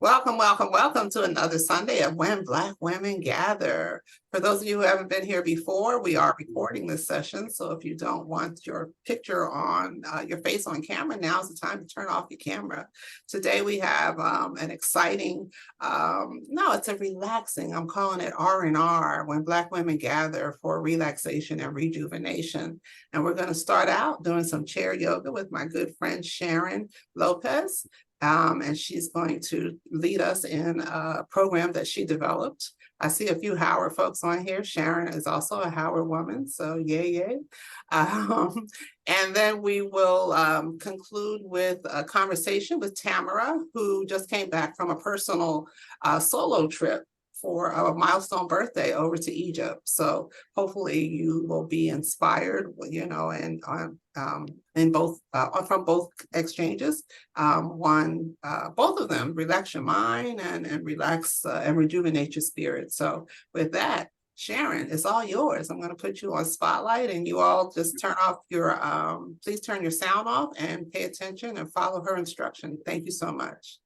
Welcome, welcome, welcome to another Sunday of When Black Women Gather. For those of you who haven't been here before, we are recording this session. So if you don't want your picture on your face on camera, now's the time to turn off your camera. Today we have an exciting, no, it's a relaxing, I'm calling it R&R, When Black Women Gather for Relaxation and Rejuvenation. And we're going to start out doing some chair yoga with my good friend Sharon Lopez. And she's going to lead us in a program that she developed. I see a few Howard folks on here. Sharon is also a Howard woman, so yay, yay. And then we will conclude with a conversation with Tamara, who just came back from a personal solo trip for a milestone birthday over to Egypt. So hopefully you will be inspired, and in both from both exchanges. Both of them, relax your mind and relax and rejuvenate your spirit. So with that, Sharon, it's all yours. I'm going to put you on spotlight, and you all just turn off your, please turn your sound off and pay attention and follow her instruction. Thank you so much.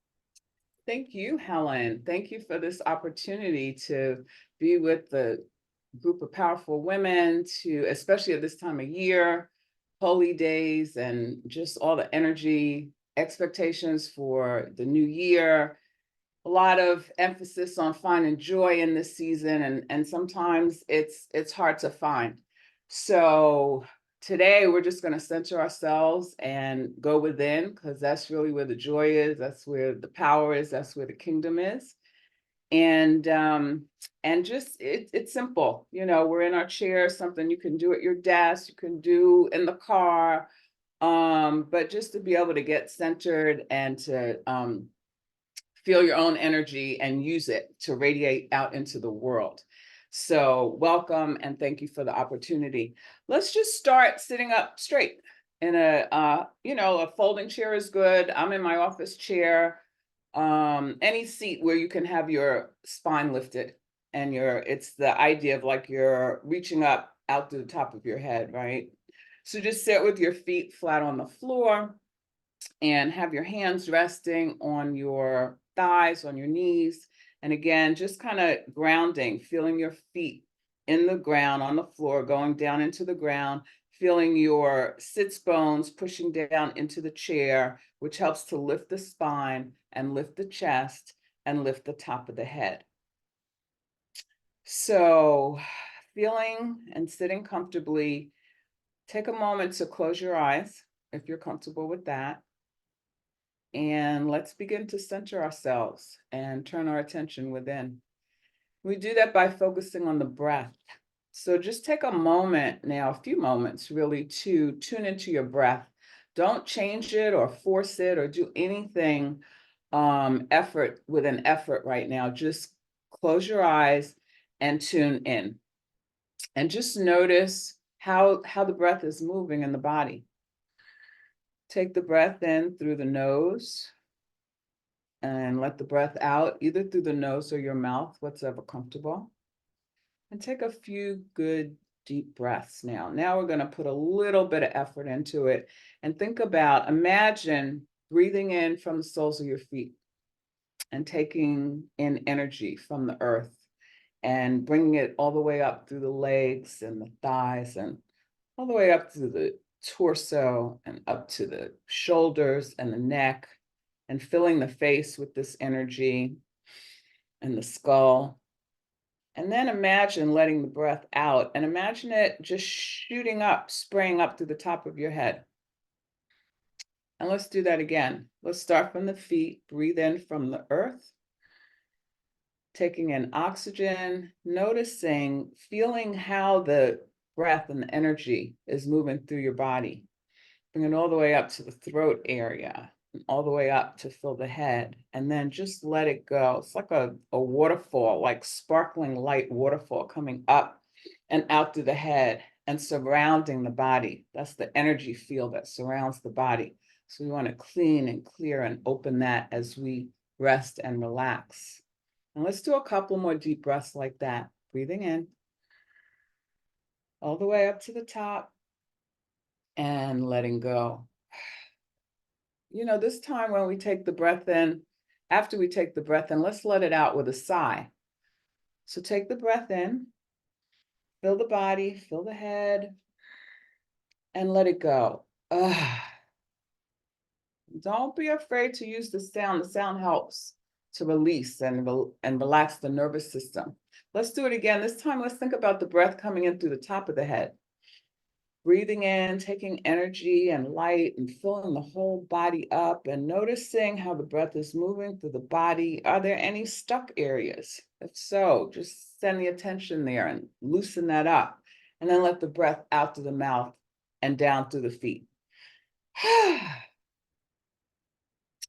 Thank you, Helen. Thank you for this opportunity to be with the group of powerful women, especially at this time of year, holy days, and just all the energy, expectations for the new year. A lot of emphasis on finding joy in this season, and sometimes it's hard to find. So today we're just going to center ourselves and go within, because that's really where the joy is, that's where the power is, that's where the kingdom is. And just it's simple. We're in our chair, something you can do at your desk, you can do in the car, but just to be able to get centered and to feel your own energy and use it to radiate out into the world. So welcome, and thank you for the opportunity. Let's just start sitting up straight in a folding chair is good. I'm in my office chair. Any seat where you can have your spine lifted, and it's the idea of like you're reaching up out to the top of your head, right? So just sit with your feet flat on the floor and have your hands resting on your thighs, on your knees. And again, just kind of grounding, feeling your feet in the ground, on the floor, going down into the ground, feeling your sits bones pushing down into the chair, which helps to lift the spine and lift the chest and lift the top of the head. So feeling and sitting comfortably, take a moment to close your eyes if you're comfortable with that. And let's begin to center ourselves and turn our attention within. We do that by focusing on the breath. So just take a moment now, a few moments really, to tune into your breath. Don't change it or force it or do anything with an effort right now. Just close your eyes and tune in. And just notice how the breath is moving in the body. Take the breath in through the nose and let the breath out either through the nose or your mouth, whatever comfortable. And take a few good deep breaths now. Now we're going to put a little bit of effort into it and imagine breathing in from the soles of your feet and taking in energy from the earth and bringing it all the way up through the legs and the thighs and all the way up through the torso and up to the shoulders and the neck, and filling the face with this energy and the skull. And then imagine letting the breath out, and imagine it just shooting up, spraying up through the top of your head. And let's do that again. Let's start from the feet, breathe in from the earth, taking in oxygen, noticing, feeling how the breath and the energy is moving through your body. Bring it all the way up to the throat area, and all the way up to fill the head, and then just let it go. It's like a waterfall, like sparkling light waterfall coming up and out through the head and surrounding the body. That's the energy field that surrounds the body. So we want to clean and clear and open that as we rest and relax. And let's do a couple more deep breaths like that. Breathing in, all the way up to the top, and letting go. This time when we take the breath in, after we take the breath in, let's let it out with a sigh. So take the breath in, fill the body, fill the head, and let it go. Don't be afraid to use the sound. The sound helps to release and relax the nervous system. Let's do it again. This time, let's think about the breath coming in through the top of the head. Breathing in, taking energy and light and filling the whole body up and noticing how the breath is moving through the body. Are there any stuck areas? If so, just send the attention there and loosen that up. And then let the breath out through the mouth and down through the feet.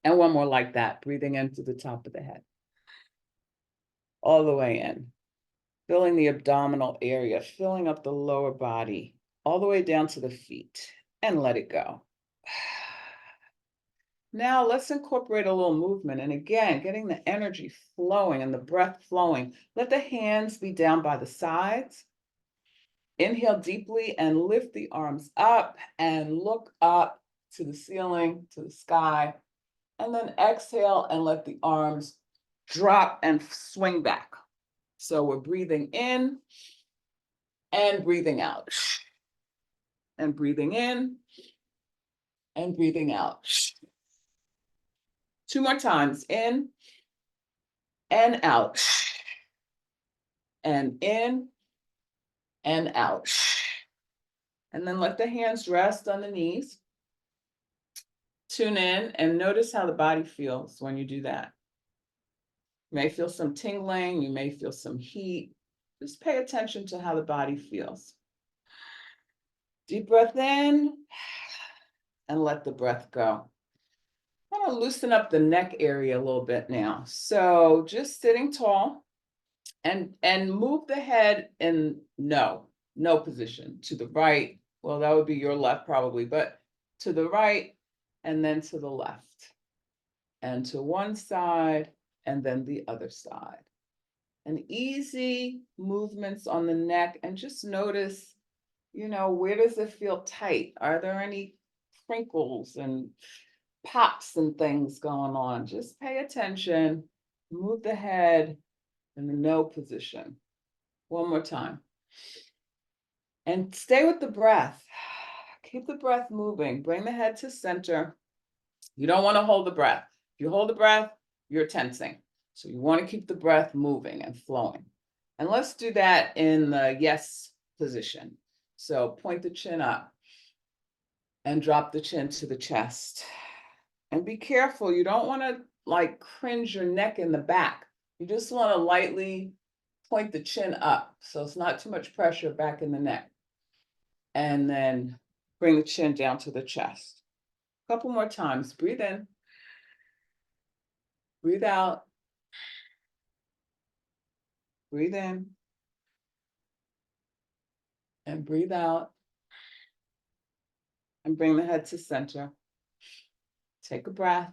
And one more like that, breathing in through the top of the head. All the way in, filling the abdominal area, filling up the lower body, all the way down to the feet, and let it go. Now let's incorporate a little movement. And again, getting the energy flowing and the breath flowing. Let the hands be down by the sides. Inhale deeply and lift the arms up and look up to the ceiling, to the sky. And then exhale and let the arms drop and swing back. So we're breathing in and breathing out. And breathing in and breathing out. 2 more times, in and out. And in and out. And then let the hands rest on the knees. Tune in and notice how the body feels when you do that. You may feel some tingling, you may feel some heat. Just pay attention to how the body feels. Deep breath in and let the breath go. I want to loosen up the neck area a little bit now. So just sitting tall and move the head in no position to the right. Well, that would be your left probably, but to the right and then to the left and to one side and then the other side. And easy movements on the neck, and just notice, where does it feel tight? Are there any crinkles and pops and things going on? Just pay attention, move the head in the no position. One more time. And stay with the breath. Keep the breath moving. Bring the head to center. You don't want to hold the breath. If you hold the breath, you're tensing. So you want to keep the breath moving and flowing. And let's do that in the yes position. So point the chin up and drop the chin to the chest. And be careful, you don't want to cringe your neck in the back. You just want to lightly point the chin up. So it's not too much pressure back in the neck. And then bring the chin down to the chest. A couple more times. Breathe in. Breathe out. Breathe in. And breathe out. And bring the head to center. Take a breath.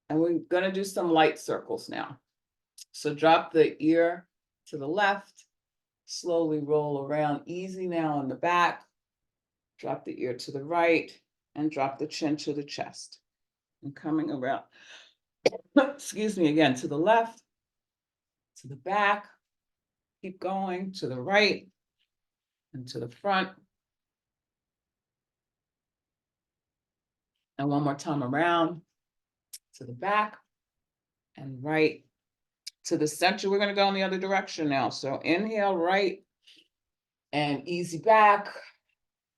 And we're going to do some light circles now. So drop the ear to the left. Slowly roll around, easy now in the back. Drop the ear to the right and drop the chin to the chest. And coming around, excuse me, again, to the left, to the back. Keep going to the right and to the front. And one more time around to the back and right to the center. We're going to go in the other direction now. So inhale right and easy back.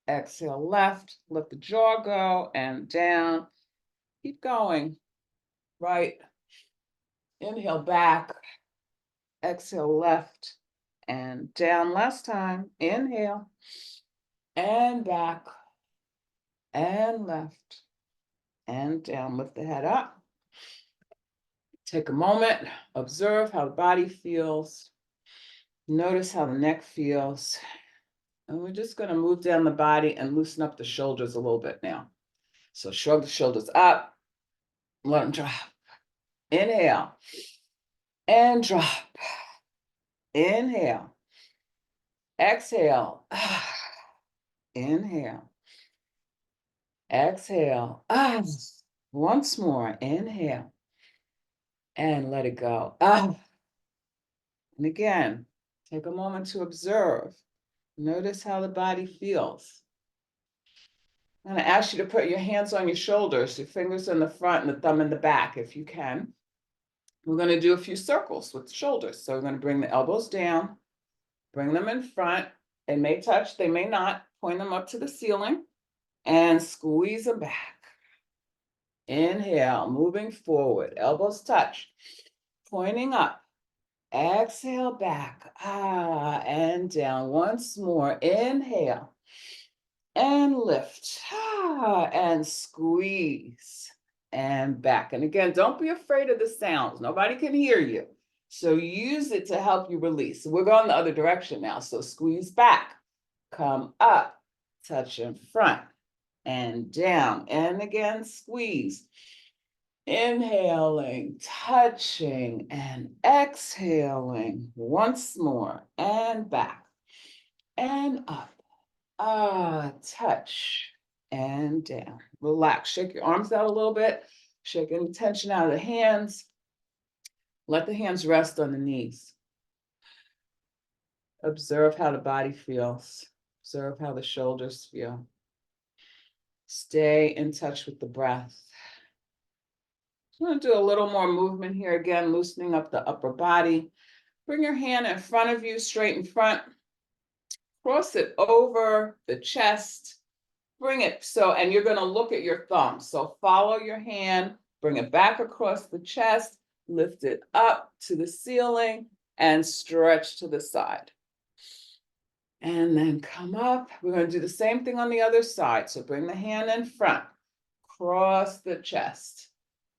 Exhale left, let the jaw go and down. Keep going. Right. Inhale back. Exhale left and down. Last time. Inhale and back and left and down. Lift the head up. Take a moment. Observe how the body feels. Notice how the neck feels. And we're just going to move down the body and loosen up the shoulders a little bit now. So shrug the shoulders up. Let them drop. Inhale and drop. Inhale. Exhale. Inhale. Exhale. Once more. Inhale. and let it go. And again, take a moment to observe. Notice how the body feels. I'm going to ask you to put your hands on your shoulders, your fingers in the front and the thumb in the back if you can. We're going to do a few circles with the shoulders. So we're going to bring the elbows down, bring them in front. They may touch, they may not. Point them up to the ceiling and squeeze them back. Inhale, moving forward, elbows touch, pointing up. Exhale back, and down. Once more, inhale and lift, and squeeze and back. And again, don't be afraid of the sounds. Nobody can hear you. So use it to help you release. We're going the other direction now. So squeeze back, come up, touch in front and down. And again, squeeze. Inhaling, touching, and exhaling. Once more, and back, and up. Touch, and down. Relax, shake your arms out a little bit. Shake any tension out of the hands. Let the hands rest on the knees. Observe how the body feels. Observe how the shoulders feel. Stay in touch with the breath. I'm going to do a little more movement here again, loosening up the upper body. Bring your hand in front of you, straight in front. Cross it over the chest. Bring it so, and you're going to look at your thumb. So follow your hand, bring it back across the chest, lift it up to the ceiling, and stretch to the side. And then come up. We're going to do the same thing on the other side. So bring the hand in front, cross the chest.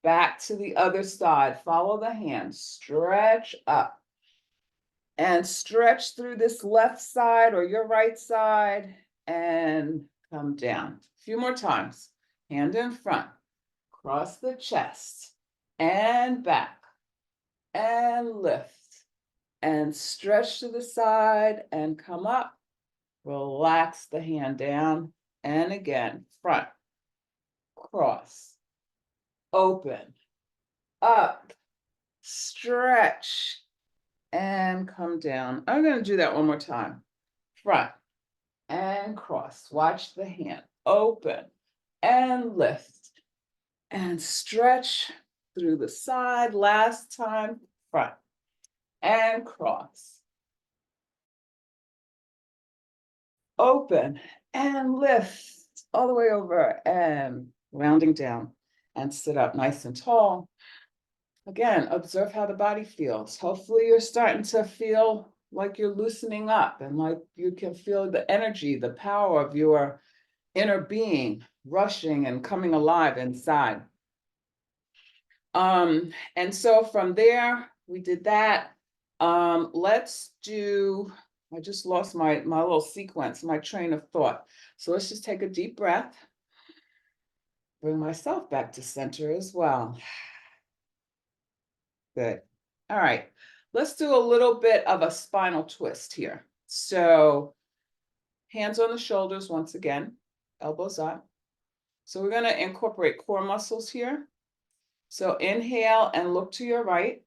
Back to the other side, follow the hand, stretch up and stretch through this left side or your right side and come down. A few more times, hand in front, cross the chest and back and lift and stretch to the side and come up, relax the hand down and again, front, cross. Open, up, stretch, and come down. I'm going to do that one more time. Front and cross. Watch the hand. Open and lift and stretch through the side. Last time, front and cross. Open and lift all the way over and rounding down. And sit up nice and tall. Again, observe how the body feels. Hopefully you're starting to feel like you're loosening up and like you can feel the energy, the power of your inner being rushing and coming alive inside. And so from there, we did that. Let's do, I just lost my little sequence, my train of thought. So let's just take a deep breath. Bring myself back to center as well. Good. All right. Let's do a little bit of a spinal twist here. So hands on the shoulders once again, elbows up. So we're going to incorporate core muscles here. So inhale and look to your right.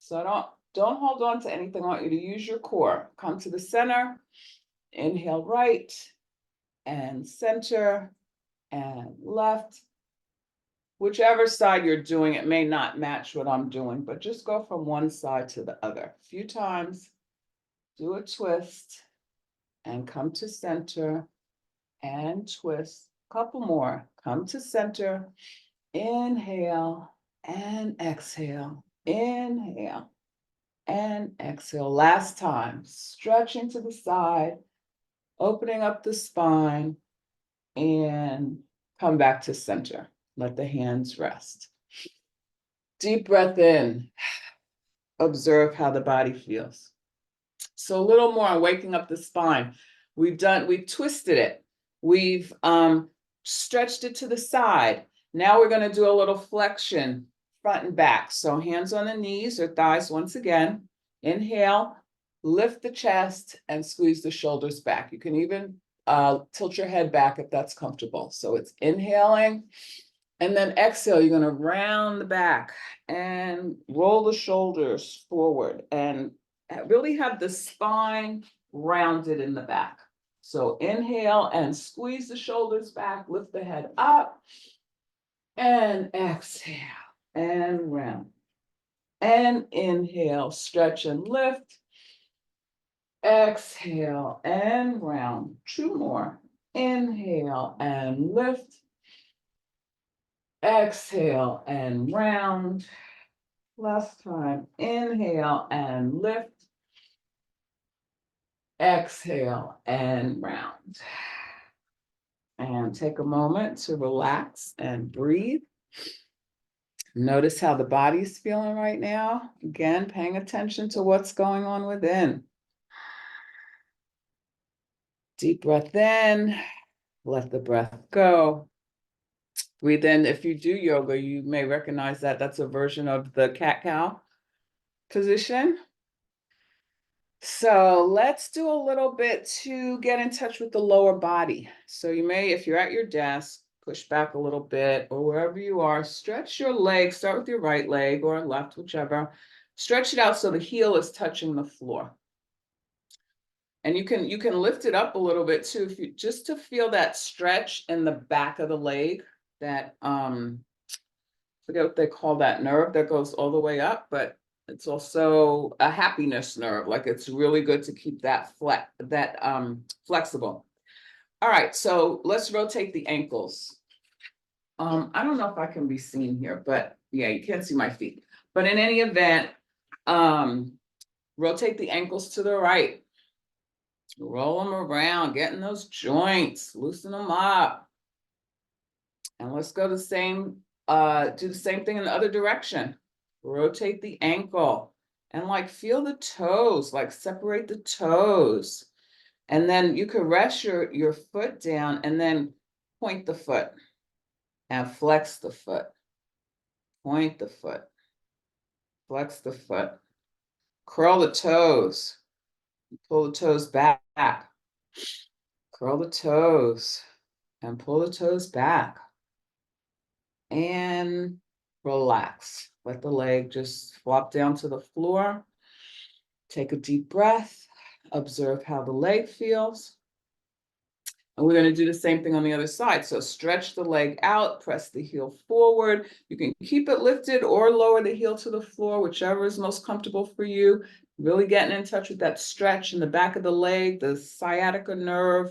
So don't hold on to anything. I want you to use your core. Come to the center. Inhale right and center and left. Whichever side you're doing, it may not match what I'm doing, but just go from one side to the other. A few times, do a twist and come to center and twist. A couple more, come to center, inhale and exhale, inhale and exhale. Last time, stretching to the side, opening up the spine and come back to center. Let the hands rest. Deep breath in. Observe how the body feels. So a little more on waking up the spine. We've twisted it. We've stretched it to the side. Now we're going to do a little flexion, front and back. So hands on the knees or thighs once again. Inhale, lift the chest and squeeze the shoulders back. You can even tilt your head back if that's comfortable. So it's inhaling And then exhale, you're gonna round the back and roll the shoulders forward and really have the spine rounded in the back. So inhale and squeeze the shoulders back, lift the head up, and exhale and round. And inhale, stretch and lift. Exhale and round. 2 more. Inhale and lift. Exhale and round. Last time. Inhale and lift. Exhale and round. And take a moment to relax and breathe. Notice how the body's feeling right now. Again, paying attention to what's going on within. Deep breath in, let the breath go. Breathe in. If you do yoga, you may recognize that that's a version of the cat-cow position. So let's do a little bit to get in touch with the lower body. So you may, if you're at your desk, push back a little bit, or wherever you are, stretch your leg. Start with your right leg or left, whichever. Stretch it out so the heel is touching the floor. And you can lift it up a little bit too, if you just to feel that stretch in the back of the leg, that forget what they call that nerve that goes all the way up, but it's also a happiness nerve. Like, it's really good to keep that flexible. All right, so let's rotate the ankles. I don't know if I can be seen here, but yeah, you can't see my feet. But in any event, rotate the ankles to the right. Roll them around, get in those joints, loosen them up. And let's go do the same thing in the other direction. Rotate the ankle and like feel the toes, like separate the toes. And then you could rest your foot down and then point the foot and flex the foot. Point the foot, flex the foot. Curl the toes, pull the toes back. Curl the toes and pull the toes back. And relax. Let the leg just flop down to the floor. Take a deep breath. Observe how the leg feels. And we're going to do the same thing on the other side. So stretch the leg out, press the heel forward. You can keep it lifted or lower the heel to the floor, whichever is most comfortable for you. Really getting in touch with that stretch in the back of the leg, the sciatica nerve,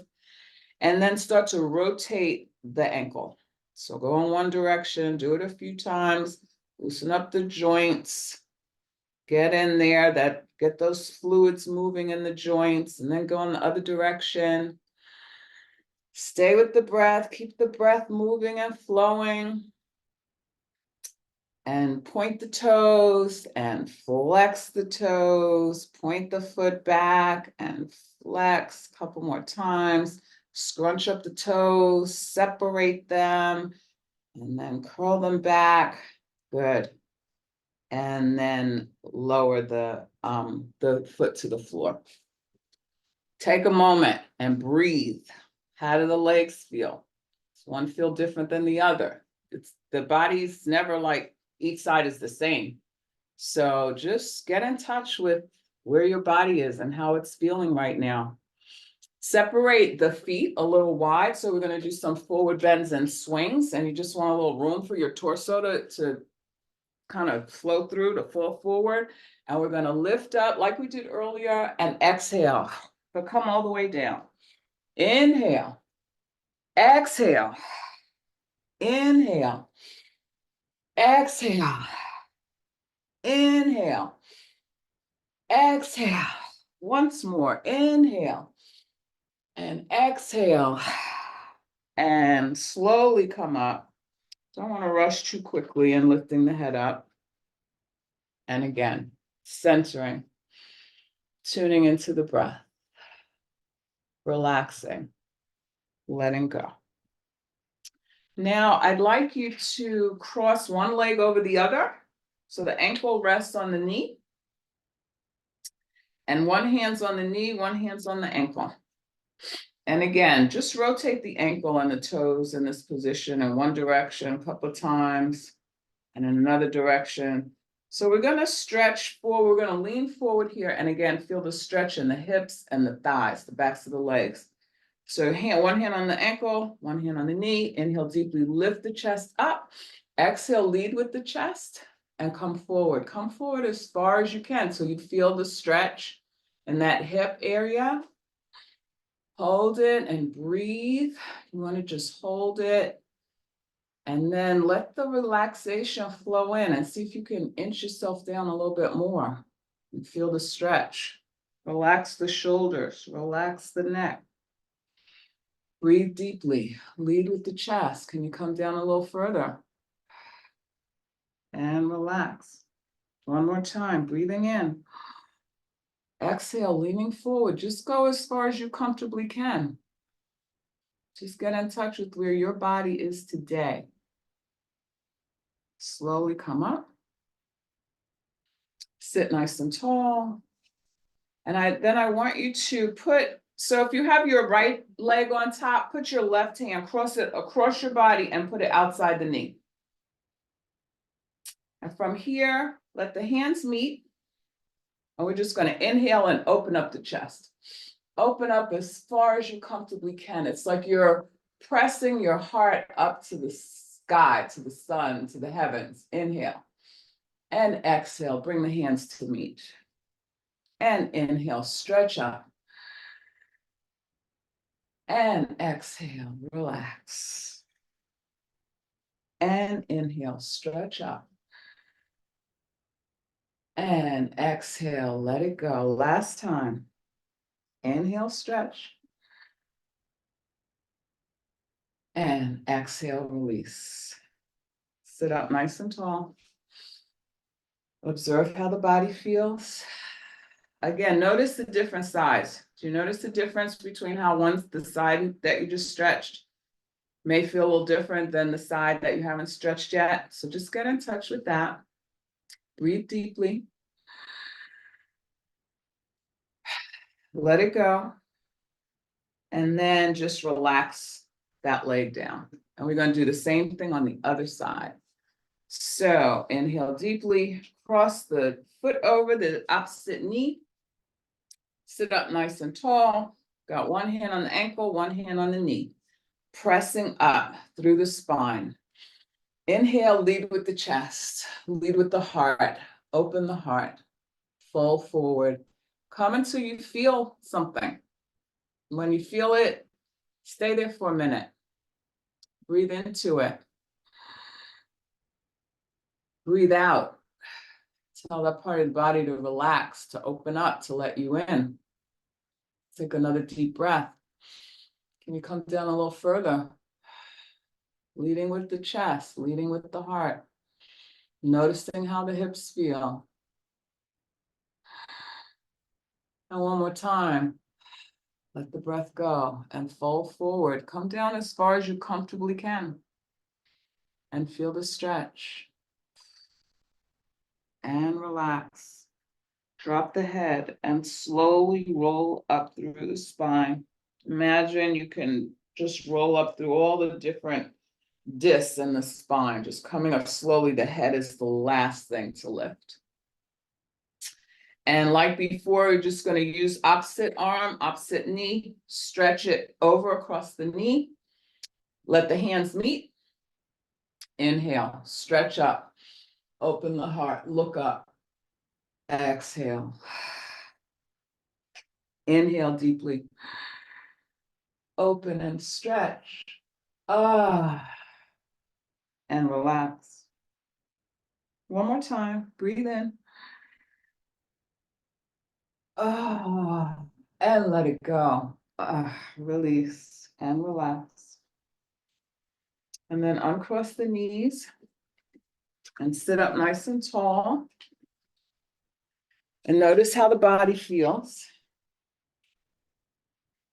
and then start to rotate the ankle. So go in one direction, do it a few times, loosen up the joints, get in there, get those fluids moving in the joints, and then go in the other direction. Stay with the breath, keep the breath moving and flowing. And point the toes and flex the toes, point the foot back and flex a couple more times. Scrunch up the toes, separate them, and then curl them back. Good. And then lower the foot to the floor. Take a moment and breathe. How do the legs feel? Does one feel different than the other? The body's never like each side is the same. So just get in touch with where your body is and how it's feeling right now. Separate the feet a little wide. So we're going to do some forward bends and swings. And you just want a little room for your torso to kind of flow through, to fall forward. And we're going to lift up like we did earlier and exhale. But come all the way down. Inhale. Exhale. Inhale. Exhale. Inhale. Exhale. Once more. Inhale. And exhale. And slowly come up. Don't want to rush too quickly and lifting the head up. And again, centering. Tuning into the breath. Relaxing. Letting go. Now, I'd like you to cross one leg over the other. So the ankle rests on the knee. And one hand's on the knee, one hand's on the ankle. And again, just rotate the ankle and the toes in this position in one direction a couple of times and in another direction. So we're going to stretch forward. We're going to lean forward here. And again, feel the stretch in the hips and the thighs, the backs of the legs. So one hand on the ankle, one hand on the knee. Inhale deeply, lift the chest up. Exhale, lead with the chest and come forward. Come forward as far as you can so you feel the stretch in that hip area. Hold it and breathe. You want to just hold it. And then let the relaxation flow in and see if you can inch yourself down a little bit more and feel the stretch. Relax the shoulders, relax the neck. Breathe deeply, lead with the chest. Can you come down a little further? And relax. One more time, breathing in. Exhale, leaning forward. Just go as far as you comfortably can. Just get in touch with where your body is today. Slowly come up. Sit nice and tall. And then I want you to so if you have your right leg on top, put your left hand, cross it across your body and put it outside the knee. And from here, let the hands meet. And we're just going to inhale and open up the chest. Open up as far as you comfortably can. It's like you're pressing your heart up to the sky, to the sun, to the heavens. Inhale. And exhale, bring the hands to meet. And inhale, stretch up. And exhale, relax. And inhale, stretch up. And exhale, let it go. Last time. Inhale, stretch. And exhale, release. Sit up nice and tall. Observe how the body feels. Again, notice the different sides. Do you notice the difference between how the side that you just stretched may feel a little different than the side that you haven't stretched yet? So just get in touch with that. Breathe deeply. Let it go. And then just relax that leg down. And we're going to do the same thing on the other side. So inhale deeply, cross the foot over the opposite knee. Sit up nice and tall. Got one hand on the ankle, one hand on the knee. Pressing up through the spine. Inhale, lead with the chest, lead with the heart. Open the heart, fold forward. Come until you feel something. When you feel it, stay there for a minute. Breathe into it. Breathe out. Tell that part of the body to relax, to open up, to let you in. Take another deep breath. Can you come down a little further? Leading with the chest, leading with the heart. Noticing how the hips feel. And one more time. Let the breath go and fold forward. Come down as far as you comfortably can. And feel the stretch. And relax. Drop the head and slowly roll up through the spine. Imagine you can just roll up through all the different discs in the spine, just coming up slowly. The head is the last thing to lift. And like before, we're just going to use opposite arm, opposite knee, stretch it over across the knee. Let the hands meet. Inhale, stretch up, open the heart, look up. Exhale. Inhale deeply. Open and stretch. And relax. One more time. Breathe in. And let it go. Release and relax. And then uncross the knees and sit up nice and tall. And notice how the body feels.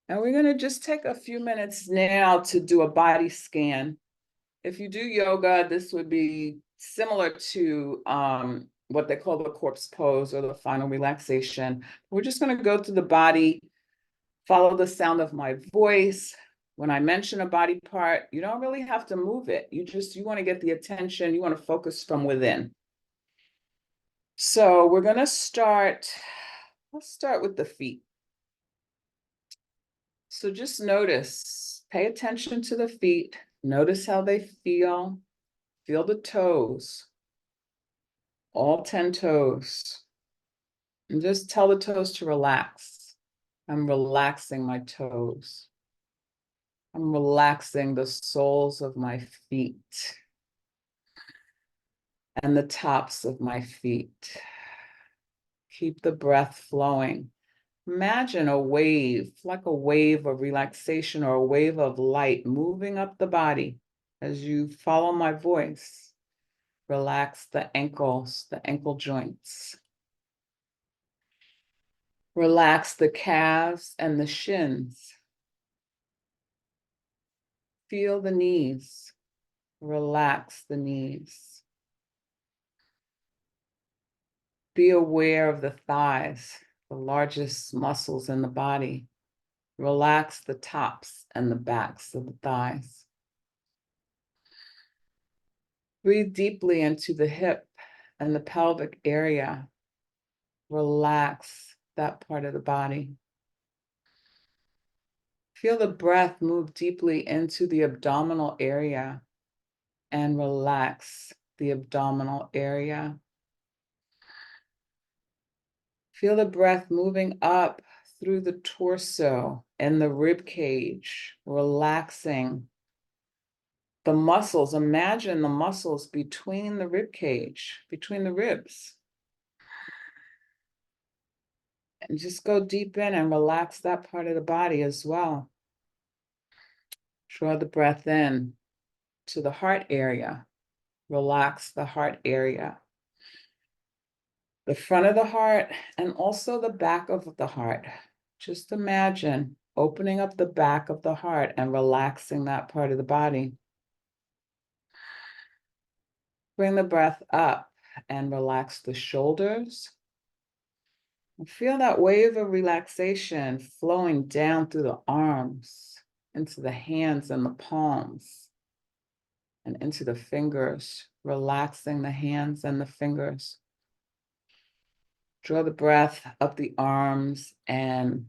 And we're going to just take a few minutes now to do a body scan. If you do yoga, this would be similar to what they call the corpse pose or the final relaxation. We're just going to go through the body Follow the sound of my voice. When I mention a body part, you don't really have to move it. You want to get the attention, you want to focus from within. So we're going to start, let's start with the feet. So just notice, pay attention to the feet. Notice how they feel. Feel the toes, all 10 toes. And just tell the toes to relax. I'm relaxing my toes. I'm relaxing the soles of my feet and the tops of my feet. Keep the breath flowing. Imagine a wave, like a wave of relaxation or a wave of light moving up the body as you follow my voice. Relax the ankles, the ankle joints. Relax the calves and the shins. Feel the knees. Relax the knees. Be aware of the thighs, the largest muscles in the body. Relax the tops and the backs of the thighs. Breathe deeply into the hip and the pelvic area. Relax that part of the body. Feel the breath move deeply into the abdominal area and relax the abdominal area. Feel the breath moving up through the torso and the rib cage, relaxing the muscles. Imagine the muscles between the rib cage, between the ribs. And just go deep in and relax that part of the body as well. Draw the breath in to the heart area. Relax the heart area. The front of the heart and also the back of the heart. Just imagine opening up the back of the heart and relaxing that part of the body. Bring the breath up and relax the shoulders. And feel that wave of relaxation flowing down through the arms, into the hands and the palms, and into the fingers, relaxing the hands and the fingers. Draw the breath up the arms and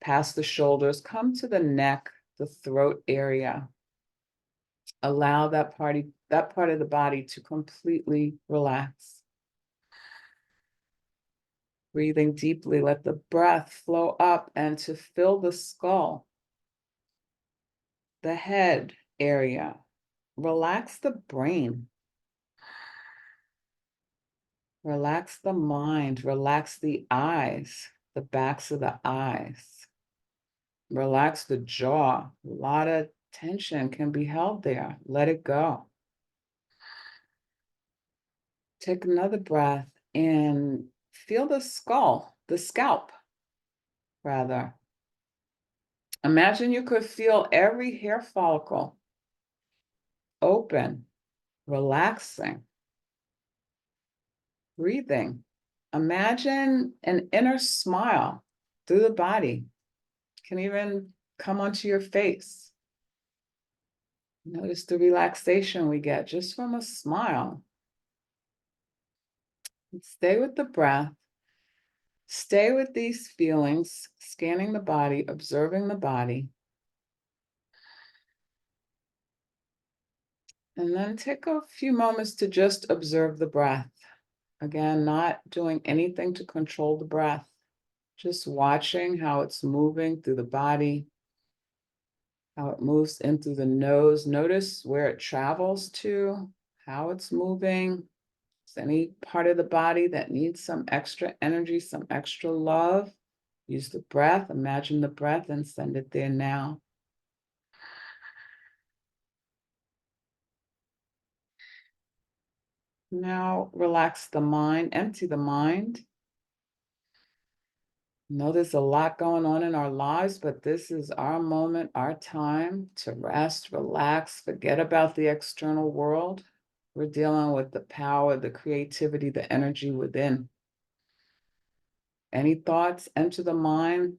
past the shoulders. Come to the neck, the throat area. Allow that part of the body to completely relax. Breathing deeply, let the breath flow up and to fill the skull, the head area. Relax the brain. Relax the mind. Relax the eyes, the backs of the eyes. Relax the jaw. A lot of tension can be held there. Let it go. Take another breath and feel the skull, the scalp, rather. Imagine you could feel every hair follicle open, relaxing, breathing. Imagine an inner smile through the body. Can even come onto your face. Notice the relaxation we get just from a smile. And stay with the breath. Stay with these feelings, scanning the body, observing the body. And then take a few moments to just observe the breath. Again, not doing anything to control the breath, just watching how it's moving through the body, how it moves in through the nose. Notice where it travels to, how it's moving. Is any part of the body that needs some extra energy, some extra love? Use the breath, imagine the breath and send it there now. Now relax the mind, empty the mind. Know there's a lot going on in our lives, but this is our moment, our time to rest, relax, forget about the external world. We're dealing with the power, the creativity, the energy within. Any thoughts enter the mind,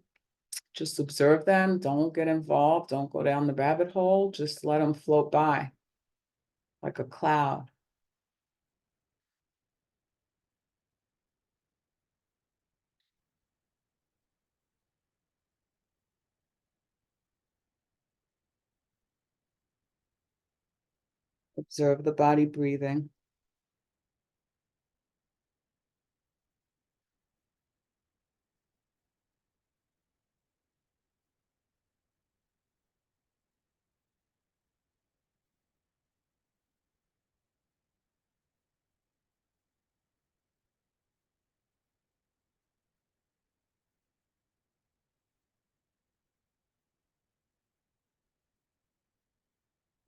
Just observe them. Don't get involved. Don't go down the rabbit hole. Just let them float by like a cloud. Observe the body breathing.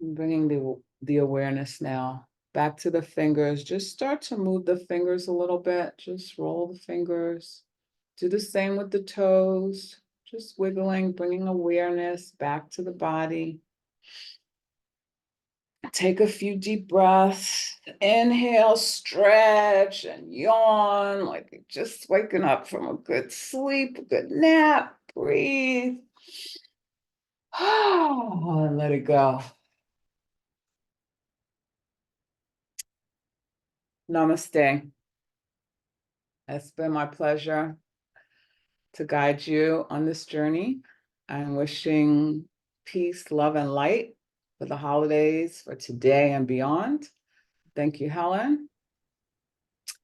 Bringing the awareness now back to the fingers. Just start to move the fingers a little bit. Just roll the fingers. Do the same with the toes. Just wiggling, bringing awareness back to the body. Take a few deep breaths. Inhale, stretch and yawn like you're just waking up from a good sleep, a good nap. Breathe. And let it go. Namaste. It's been my pleasure to guide you on this journey. I'm wishing peace, love, and light for the holidays, for today and beyond. Thank you, Helen.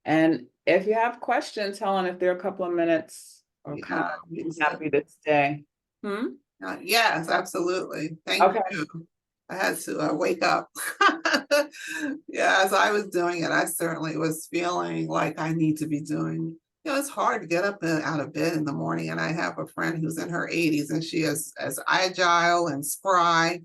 And if you have questions, Helen, if there are a couple of minutes or I'm happy to stay. Yes, absolutely. Thank Okay. you. I had to wake up. Yeah, as I was doing it, I certainly was feeling like I need to be doing, it's hard to get up out of bed in the morning. And I have a friend who's in her 80s and she is as agile and spry.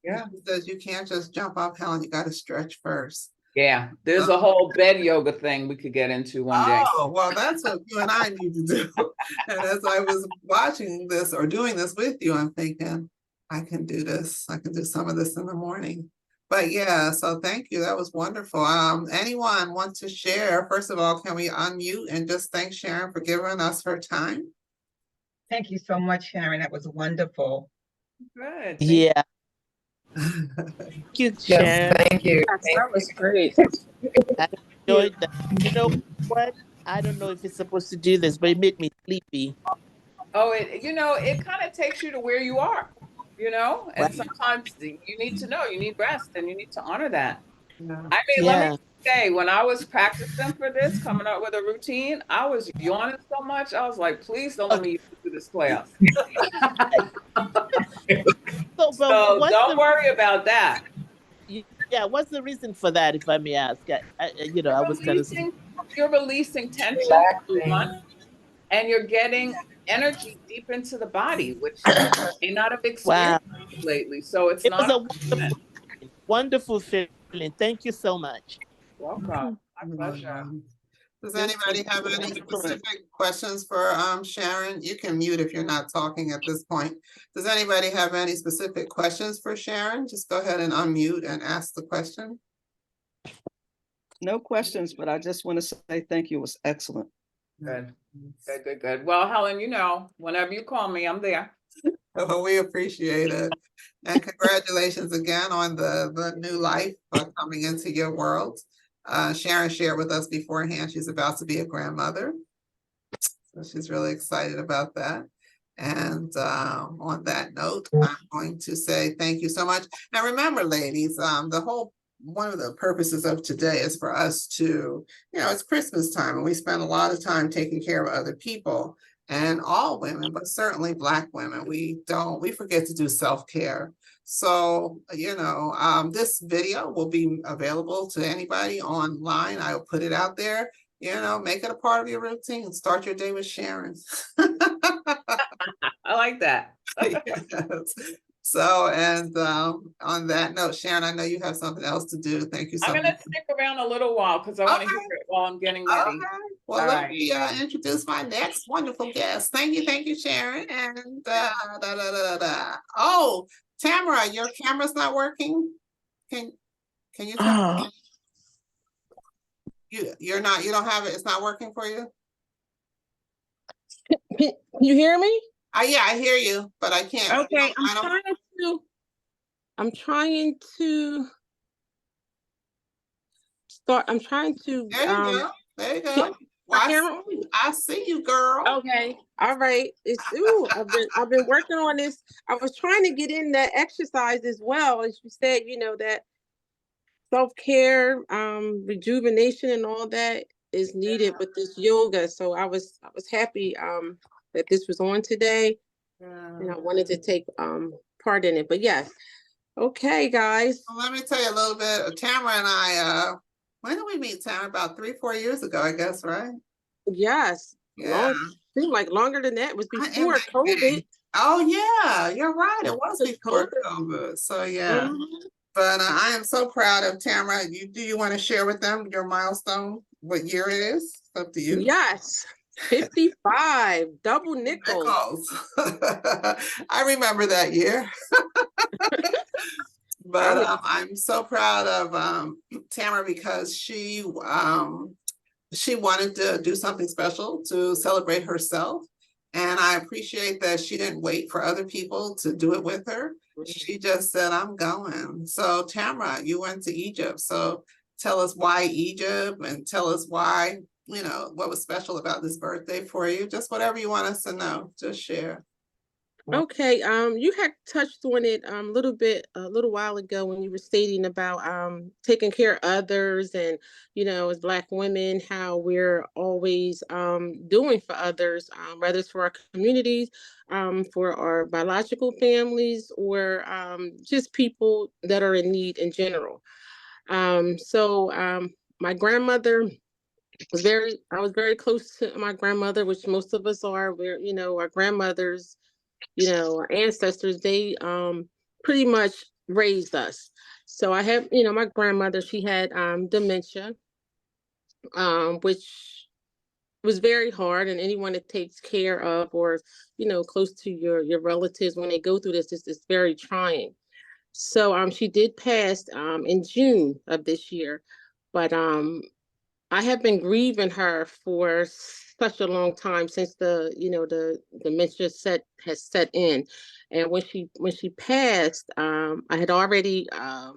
Yeah. She says, you can't just jump up, Helen, you got to stretch first. Yeah, there's a whole bed yoga thing we could get into one day. Oh, well, that's what you and I need to do. And as I was watching this or doing this with you, I'm thinking, I can do this. I can do some of this in the morning. But yeah, so thank you. That was wonderful. Anyone want to share? First of all, can we unmute and just thank Sharon for giving us her time? Thank you so much, Sharon. That was wonderful. Good. Yeah. Thank you, Sharon. Thank you. That was great. I enjoyed that. You know what? I don't know if it's supposed to do this, but it made me sleepy. Oh, it kind of takes you to where you are, and Right. sometimes you need to know, you need rest and you need to honor that. Yeah. I mean, Yeah. let me say, when I was practicing for this, coming up with a routine, I was yawning so much. I was like, please don't let me do this class. So don't worry about that. Yeah, what's the reason for that, if I may ask? I was kind of... You're releasing tension, one, and you're getting energy deep into the body, which you may not have experienced lately. So it was a wonderful feeling. Thank you so much. Welcome. My pleasure. Does anybody have any specific questions for Sharon? You can mute if you're not talking at this point. Does anybody have any specific questions for Sharon? Just go ahead and unmute and ask the question. No questions, but I just want to say thank you. It was excellent. Good. Well, Helen, whenever you call me, I'm there. Well, we appreciate it. And congratulations again on the new life coming into your world. Sharon shared with us beforehand, she's about to be a grandmother. So she's really excited about that. And on that note, I'm going to say thank you so much. Now remember, ladies, one of the purposes of today is for us to, it's Christmas time and we spend a lot of time taking care of other people, and all women, but certainly Black women, we forget to do self-care. So, this video will be available to anybody online. I'll put it out there, make it a part of your routine. Start your day with Sharon. I like that. Yes. So, and on that note, Sharon, I know you have something else to do. Thank you so much. I'm going to stick around a little while because I want to hear it while I'm getting ready. Okay. Well, let me introduce my next wonderful guest. Thank you, Sharon. And oh, Tamara, your camera's not working. Can you tell me? You don't have it. It's not working for you. Can you hear me? Yeah, I hear you, but I can't. Okay, I don't. I'm trying to start. I'm trying to There you go. There you can- go. my Well, camera on? I see you, girl. Okay. All right. I've been working on this. I was trying to get in that exercise as well. As you said, that self-care, rejuvenation and all that is needed with this yoga. So I was happy that this was on today, and I wanted to take part in it. But yes. Okay, guys. Well, let me tell you a little bit. Tamara and I, when did we meet, Tamara? About 3-4 years ago, I guess, right? Yes. Yeah. Seemed like longer than that. It was I am before that COVID. game. Oh yeah, you're right. It was Just before COVID. COVID. So yeah. Mhm. But I am so proud of Tamara. Do you want to share with them your milestone? What year it is? It's up to you. Yes. 55 double nickels. Nichols. I remember that year. But I'm so proud of Tamara because she wanted to do something special to celebrate herself. And I appreciate that she didn't wait for other people to do it with her. She just said, I'm going. So Tamara, you went to Egypt. So tell us why Egypt and tell us why, what was special about this birthday for you. Just whatever you want us to know, just share. Okay, you had touched on it a little while ago when you were stating about taking care of others and as Black women how we're always doing for others, whether it's for our communities, for our biological families, or just people that are in need in general. So my grandmother I was very close to my grandmother, which most of us are. We're our grandmothers, our ancestors, they pretty much raised us. So I have, my grandmother, she had dementia, which was very hard. And anyone that takes care of or, close to your relatives when they go through this, it's very trying. So she did pass in June of this year. But I have been grieving her for such a long time since the dementia has set in, and when she passed, I had already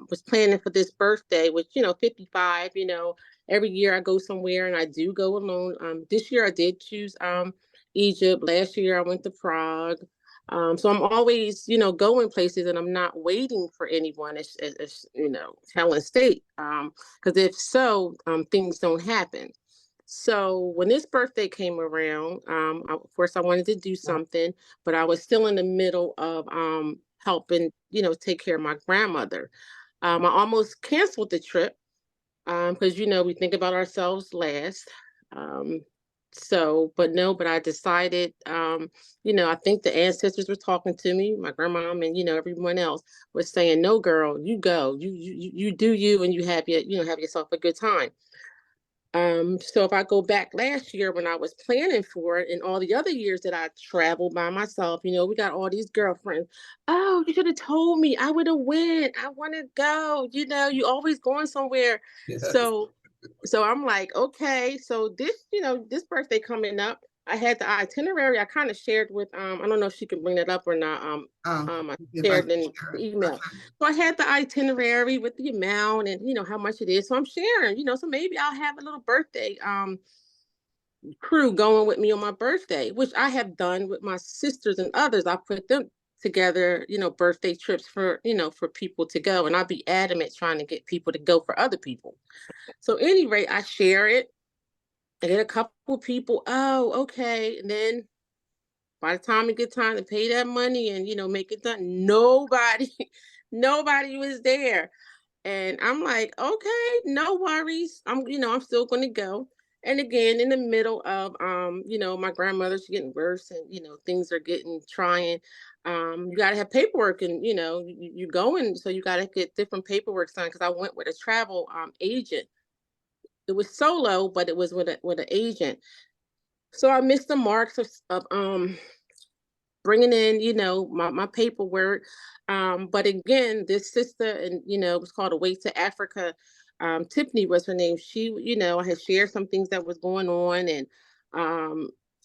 was planning for this birthday, which 55. Every year I go somewhere and I do go alone. This year I did choose Egypt. Last year I went to Prague. So I'm always, going places and I'm not waiting for anyone, as Helen State. Because if so, things don't happen. So when this birthday came around, of course I wanted to do something, but I was still in the middle of helping, take care of my grandmother. I almost canceled the trip because we think about ourselves last. Um, but I decided, I think the ancestors were talking to me, my grandmom and everyone else was saying, no, girl, you go, you do you, and you have have yourself a good time. So if I go back last year when I was planning for it and all the other years that I traveled by myself, we got all these girlfriends. Oh, you should have told me. I would have went. I want to go. You always going somewhere. Yes. So I'm like, okay. So this birthday coming up, I had the itinerary. I kind of shared with I don't know if she can bring that up or not. I shared in the email. So I had the itinerary with the amount and how much it is. So I'm sharing, so maybe I'll have a little birthday crew going with me on my birthday, which I have done with my sisters and others. I put them together, birthday trips for people to go. And I'll be adamant trying to get people to go for other people. So anyway, I share it. I get a couple people, oh, okay. And then by the time it get time to pay that money and, make it done, nobody was there. And I'm like, okay, no worries. I'm still going to go. And again, in the middle of, my grandmother's getting worse and, things are getting trying. You got to have paperwork and, you going. So you got to get different paperwork signed because I went with a travel agent. It was solo, but it was with an agent. So I missed the marks of bringing in, my paperwork. But again, this sister, and it was called A Way to Africa. Tiffany was her name. She, I had shared some things that was going on, and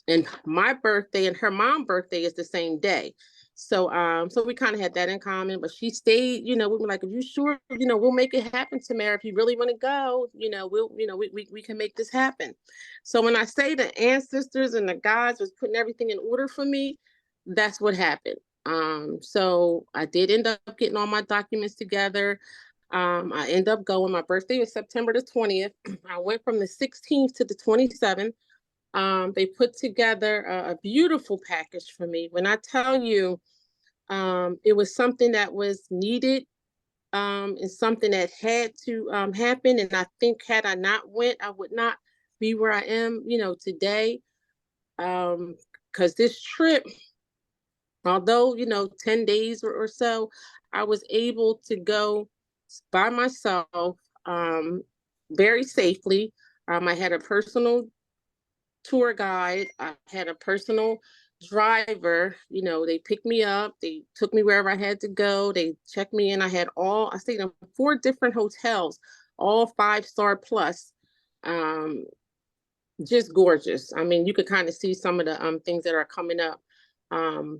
and my birthday and her mom's birthday is the same day. So so we kind of had that in common, but she stayed, we were like, if you sure, we'll make it happen, Tamara. If you really want to go, we can make this happen. So when I say the ancestors and the gods was putting everything in order for me, that's what happened. So I did end up getting all my documents together. I ended up going. My birthday was September the 20th. I went from the 16th to the 27th. They put together a beautiful package for me. When I tell you, it was something that was needed, and something that had to happen. And I think had I not went, I would not be where I am, today. Because this trip, although, 10 days or so, I was able to go by myself, very safely. I had a personal tour guide. I had a personal driver. They picked me up. They took me wherever I had to go. They checked me in. I stayed in 4 different hotels, all 5-star plus. Just gorgeous. I mean, you could kind of see some of the things that are coming up.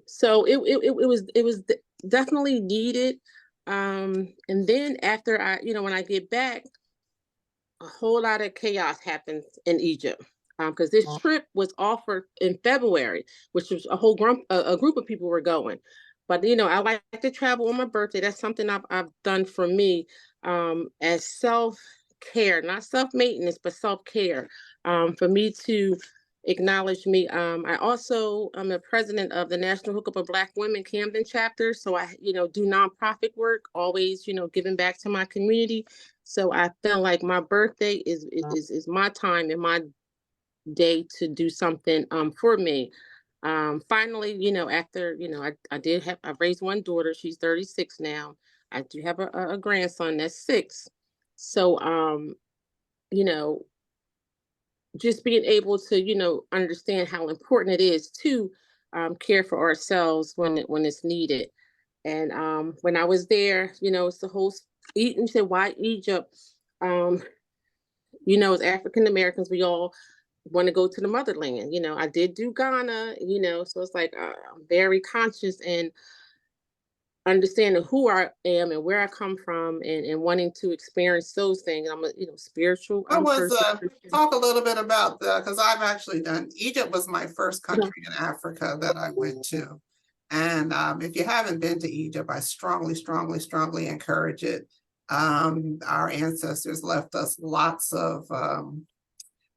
So it was definitely needed. And then after when I get back, a whole lot of chaos happens in Egypt. Because this trip was offered in February, which was a group of people were going. But I like to travel on my birthday. That's something I've done for me, as self-care, not self-maintenance, but self-care, for me to acknowledge me. I also am the president of the National Hookup of Black Women Camden chapter. So I, do nonprofit work, always, giving back to my community. So I feel like my birthday is my time and my day to do something for me. Finally, after I've raised one daughter. She's 36 now. I do have a grandson that's 6. So just being able to understand how important it is to care for ourselves when it's needed. And when I was there, it's the whole you said why Egypt. As African Americans, we all want to go to the motherland. I did do Ghana, so it's like I'm very conscious and understanding who I am and where I come from, and wanting to experience those things. I'm a spiritual person. Talk a little bit about because I've actually done Egypt. Was my first country in Africa that I went to. And if you haven't been to Egypt, I strongly, strongly, strongly encourage it. Our ancestors left us lots of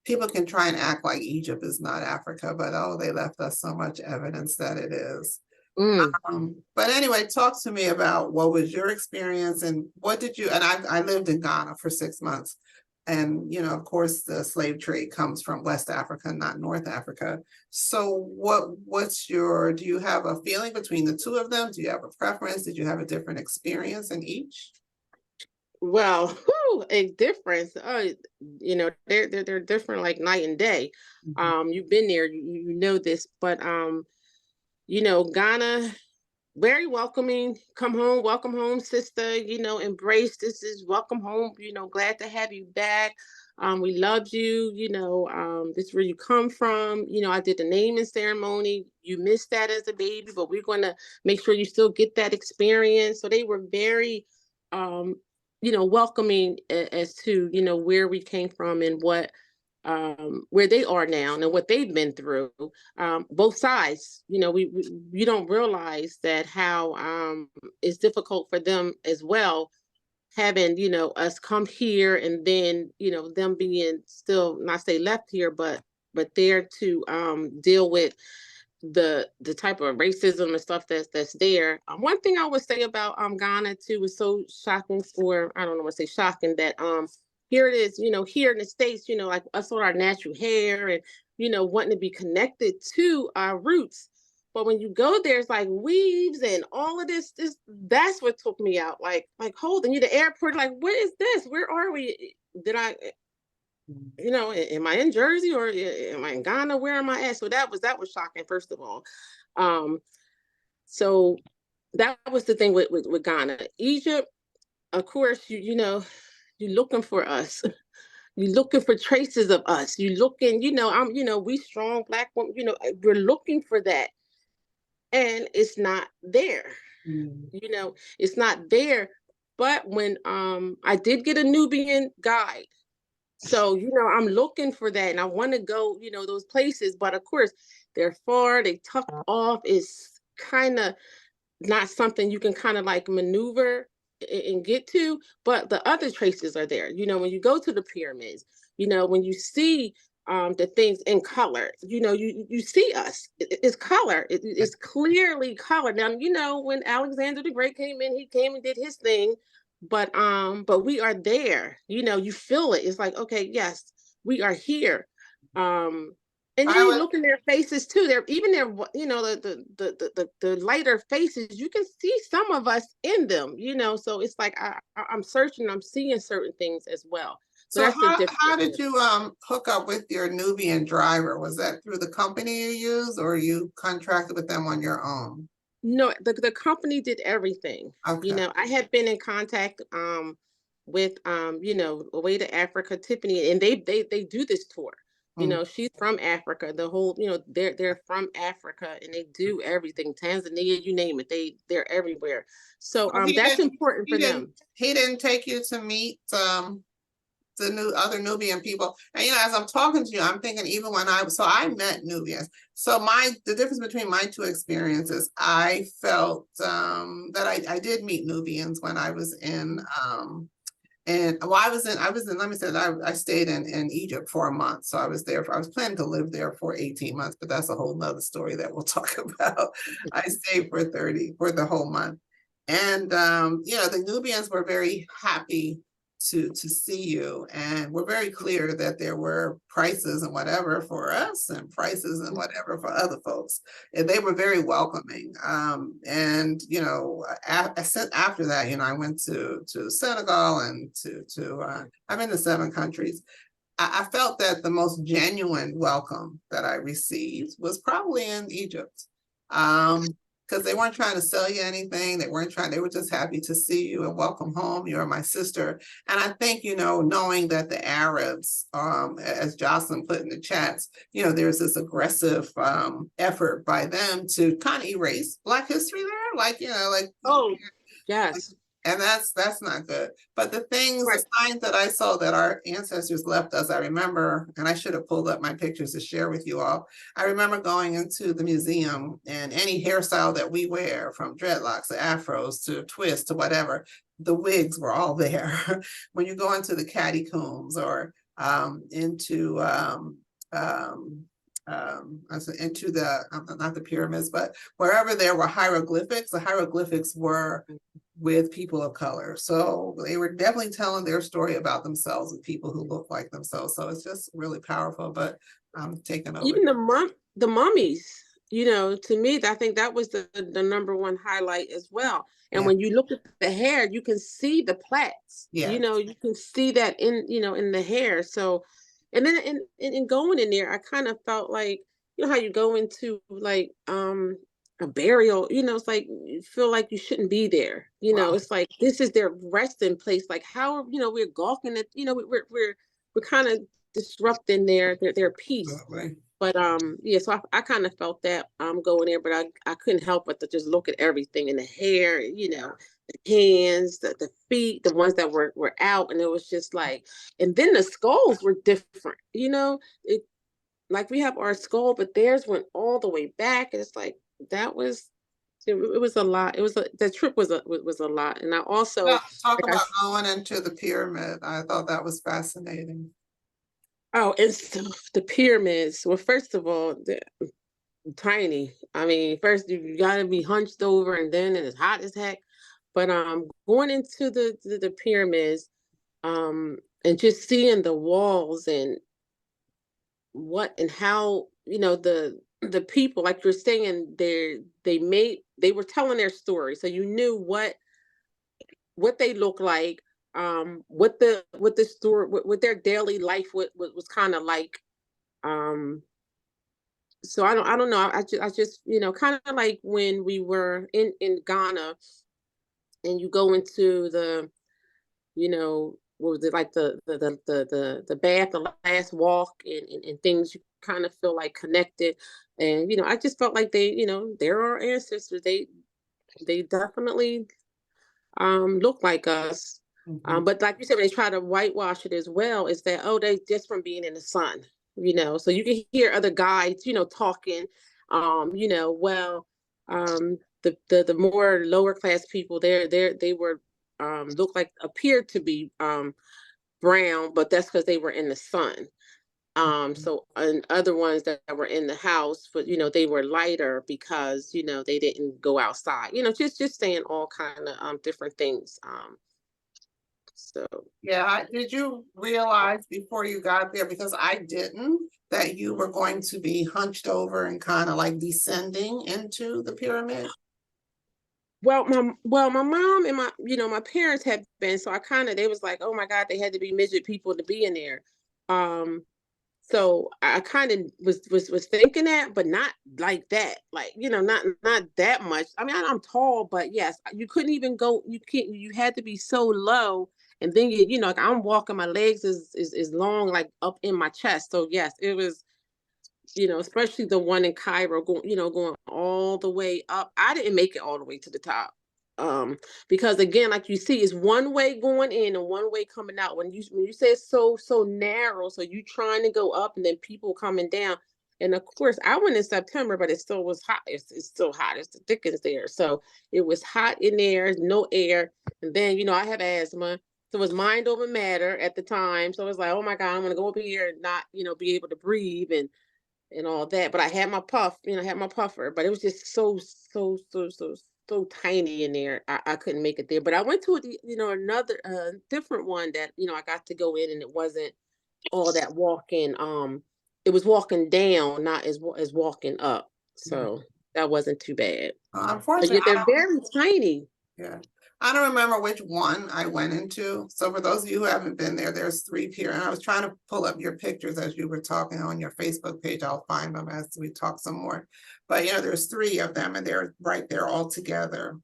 people can try and act like Egypt is not Africa, but they left us so much evidence that it is. But anyway, talk to me about what was your experience and what did you, and I lived in Ghana for 6 months. And, of course, the slave trade comes from West Africa, not North Africa. So do you have a feeling between the two of them? Do you have a preference? Did you have a different experience in each? Well, a difference. They're different like night and day. You've been there, you know this, but Ghana, very welcoming. Come home, welcome home, sister. Embrace. This is welcome home. Glad to have you back. We loved you. This is where you come from. I did the naming ceremony. You missed that as a baby, but we're going to make sure you still get that experience. So they were very, welcoming as to, where we came from and what, where they are now and what they've been through. Both sides, you don't realize that how it's difficult for them as well, having us come here and then them being still not say left here, but there to deal with the type of racism and stuff that's there. One thing I would say about Ghana too was so shocking, or I don't know what to say, shocking, that here it is, here in the States, like us with our natural hair and wanting to be connected to our roots. But when you go there, it's like weaves and all of this, that's what took me out. Like holding you the airport, like, what is this? Where are we? Am I in Jersey or am I in Ghana? Where am I at? So that was shocking, first of all. So that was the thing with Ghana. Egypt, of course, you're looking for us. you're looking for traces of us. You looking, we strong Black women, we're looking for that. And it's not there. It's not there. But when I did get a Nubian guide. So, I'm looking for that and I want to go, those places. But of course, they're far, they tuck off. It's kind of not something you can kind of like maneuver and get to. But the other traces are there. When you go to the pyramids, when you see the things in color, you see us. It's color. It's clearly color. Now, when Alexander the Great came in, he came and did his thing. But we are there. You feel it. It's like, okay, yes, we are here. And then you look in their faces too. They're even their, the lighter faces. You can see some of us in them. So it's like I'm searching. I'm seeing certain things as well. So how did you hook up with your Nubian driver? Was that through the company you use, or you contracted with them on your own? No, the company did everything. Okay. I had been in contact with Away to Africa, Tiffany, and they do this tour. She's from Africa. The whole, they're from Africa and they do everything. Tanzania, you name it, they're everywhere. So that's important for them. He didn't take you to meet the other Nubian people. And as I'm talking to you, I'm thinking even when I met Nubians. So the difference between my two experiences, I felt that I did meet Nubians when I was in let me say that I stayed in Egypt for a month. So I was planning to live there for 18 months, but that's a whole nother story that we'll talk about. I stayed for the whole month. And the Nubians were very happy to see you, and we're very clear that there were prices and whatever for us and prices and whatever for other folks, and they were very welcoming. And after that, I went to Senegal and I'm in the 7 countries. I felt that the most genuine welcome that I received was probably in Egypt. Because they weren't trying to sell you anything. They were just happy to see you and welcome home. You're my sister. And I think, knowing that the Arabs, as Jocelyn put in the chats, there's this aggressive effort by them to kind of erase Black history there. Oh, yes. And that's not good. But the signs that I saw that our ancestors left us, I remember, and I should have pulled up my pictures to share with you all. I remember going into the museum, and any hairstyle that we wear, from dreadlocks to afros to twists to whatever, the wigs were all there. When you go into the catacombs or into not the pyramids, but wherever there were hieroglyphics, the hieroglyphics were with people of color. So they were definitely telling their story about themselves with people who look like themselves. So it's just really powerful, but I'm taking over. Even the mummies, to me, I think that was the number one highlight as well. And when you look at the hair, you can see the plaits. Yeah. You can see that in the hair. So, and then in going in there, I kind of felt like, how you go into like a burial, it's like you feel like you shouldn't be there. Wow. It's like this is their resting place. Like how we're gawking at, we're kind of disrupting their peace. Absolutely. But so I kind of felt that going there, but I couldn't help but to just look at everything in the hair, the hands, the feet, the ones that were out, and it was just like, and then the skulls were different, it like we have our skull, but theirs went all the way back, and it's like it was a lot. The trip was a lot, and I also talk about going into the pyramid. I thought that was fascinating. Oh, it's the pyramids. Well, first of all, they're tiny. I mean, first you gotta be hunched over, and then it's hot as heck. But going into the pyramids, and just seeing the walls and what and how the people, like you're saying, they were telling their story, so you knew what they look like. What the story, what their daily life was kind of like. So I don't know. I just kind of like when we were in Ghana, and you go into the what was it, like the bath, the last walk, and things, you kind of feel like connected. And, I just felt like they're our ancestors. They definitely look like us. Mhm. But like you said, they try to whitewash it as well, is that, oh, they just from being in the sun, so you can hear other guys, talking, well, the more lower class people, they were, appeared to be, brown, but that's because they were in the sun. So, and other ones that were in the house, but they were lighter because they didn't go outside. Just saying all kind of different things. So Yeah, did you realize before you got there, because I didn't, that you were going to be hunched over and kind of like descending into the pyramid? my mom and my parents had been, so they was like, oh my God, they had to be midget people to be in there. So I kind of was thinking that, but not like that, like, not that much. I mean, I'm tall, but yes, you couldn't even go, you had to be so low. And then like, I'm walking, my legs is long, like up in my chest. So yes, it was, especially the one in Cairo going all the way up. I didn't make it all the way to the top. Because again, like you see, it's one way going in and one way coming out. When you say it's so narrow, so you trying to go up and then people coming down. And of course, I went in September, but it still was hot. It's still hot. It's the Dickens there. So it was hot in there, no air. And then, I have asthma. So it was mind over matter at the time. So it was like, oh my God, I'm going to go over here and not, be able to breathe and all that. But I had my had my puffer, but it was just so tiny in there. I couldn't make it there. But I went to another different one that I got to go in, and it wasn't all that walking. It was walking down, not as walking up. So that wasn't too bad. But Unfortunately, yet they're very tiny. yeah. I don't remember which one I went into. So for those of you who haven't been there, there's 3 here. And I was trying to pull up your pictures as you were talking on your Facebook page. I'll find them as we talk some more. But there's 3 of them and they're right there all together.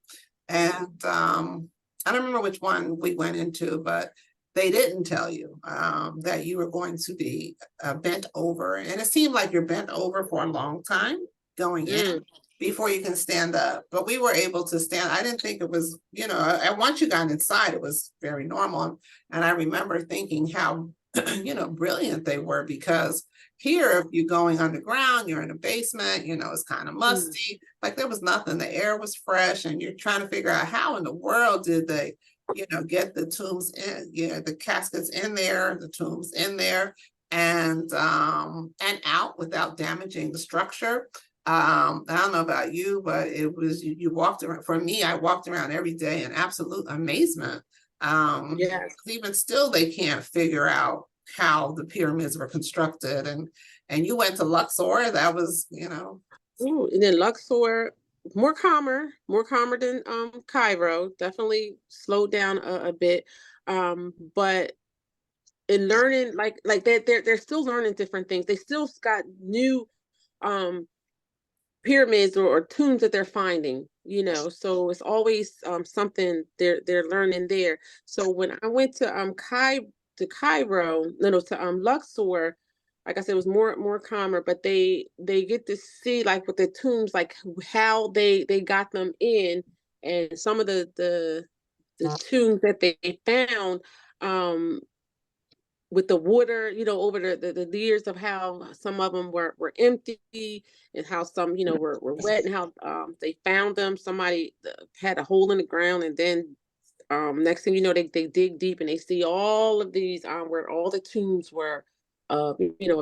And I don't remember which one we went into, but they didn't tell you that you were going to be bent over. And it seemed like you're bent over for a long time going in before you can stand up. But we were able to stand. I didn't think it was, and once you got inside, it was very normal. And I remember thinking how, brilliant they were, because here, if you're going underground, you're in a basement, it's kind of musty. Like there was nothing. The air was fresh, and you're trying to figure out how in the world did they, get the tombs in, the caskets in there, the tombs in there, and out without damaging the structure. I don't know about you, but it was, you walked around. For me, I walked around every day in absolute amazement. Yes. Even still, they can't figure out how the pyramids were constructed. And you went to Luxor. That was, Ooh, and then Luxor, more calmer than Cairo. Definitely slowed down a bit. But in learning, like they're still learning different things. They still got new pyramids or tombs that they're finding, so it's always something they're learning there. So when I went to Cairo, to Luxor, like I said, it was more calmer, but they get to see, like with the tombs, like how they got them in, and some of the tombs that they found, with the water, over the years, of how some of them were empty, and how some, were wet, and how they found them. Somebody had a hole in the ground, and then next thing you know, they dig deep and they see all of these where all the tombs were, of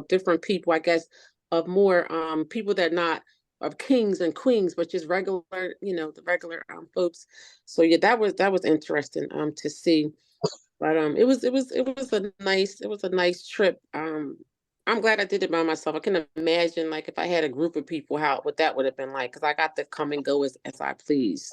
different people, I guess, of more people that not of kings and queens, but just regular, the regular folks. So yeah, that was interesting to see. But it was a nice trip. I'm glad I did it by myself. I can imagine, like, if I had a group of people, what that would have been like, because I got to come and go as I please.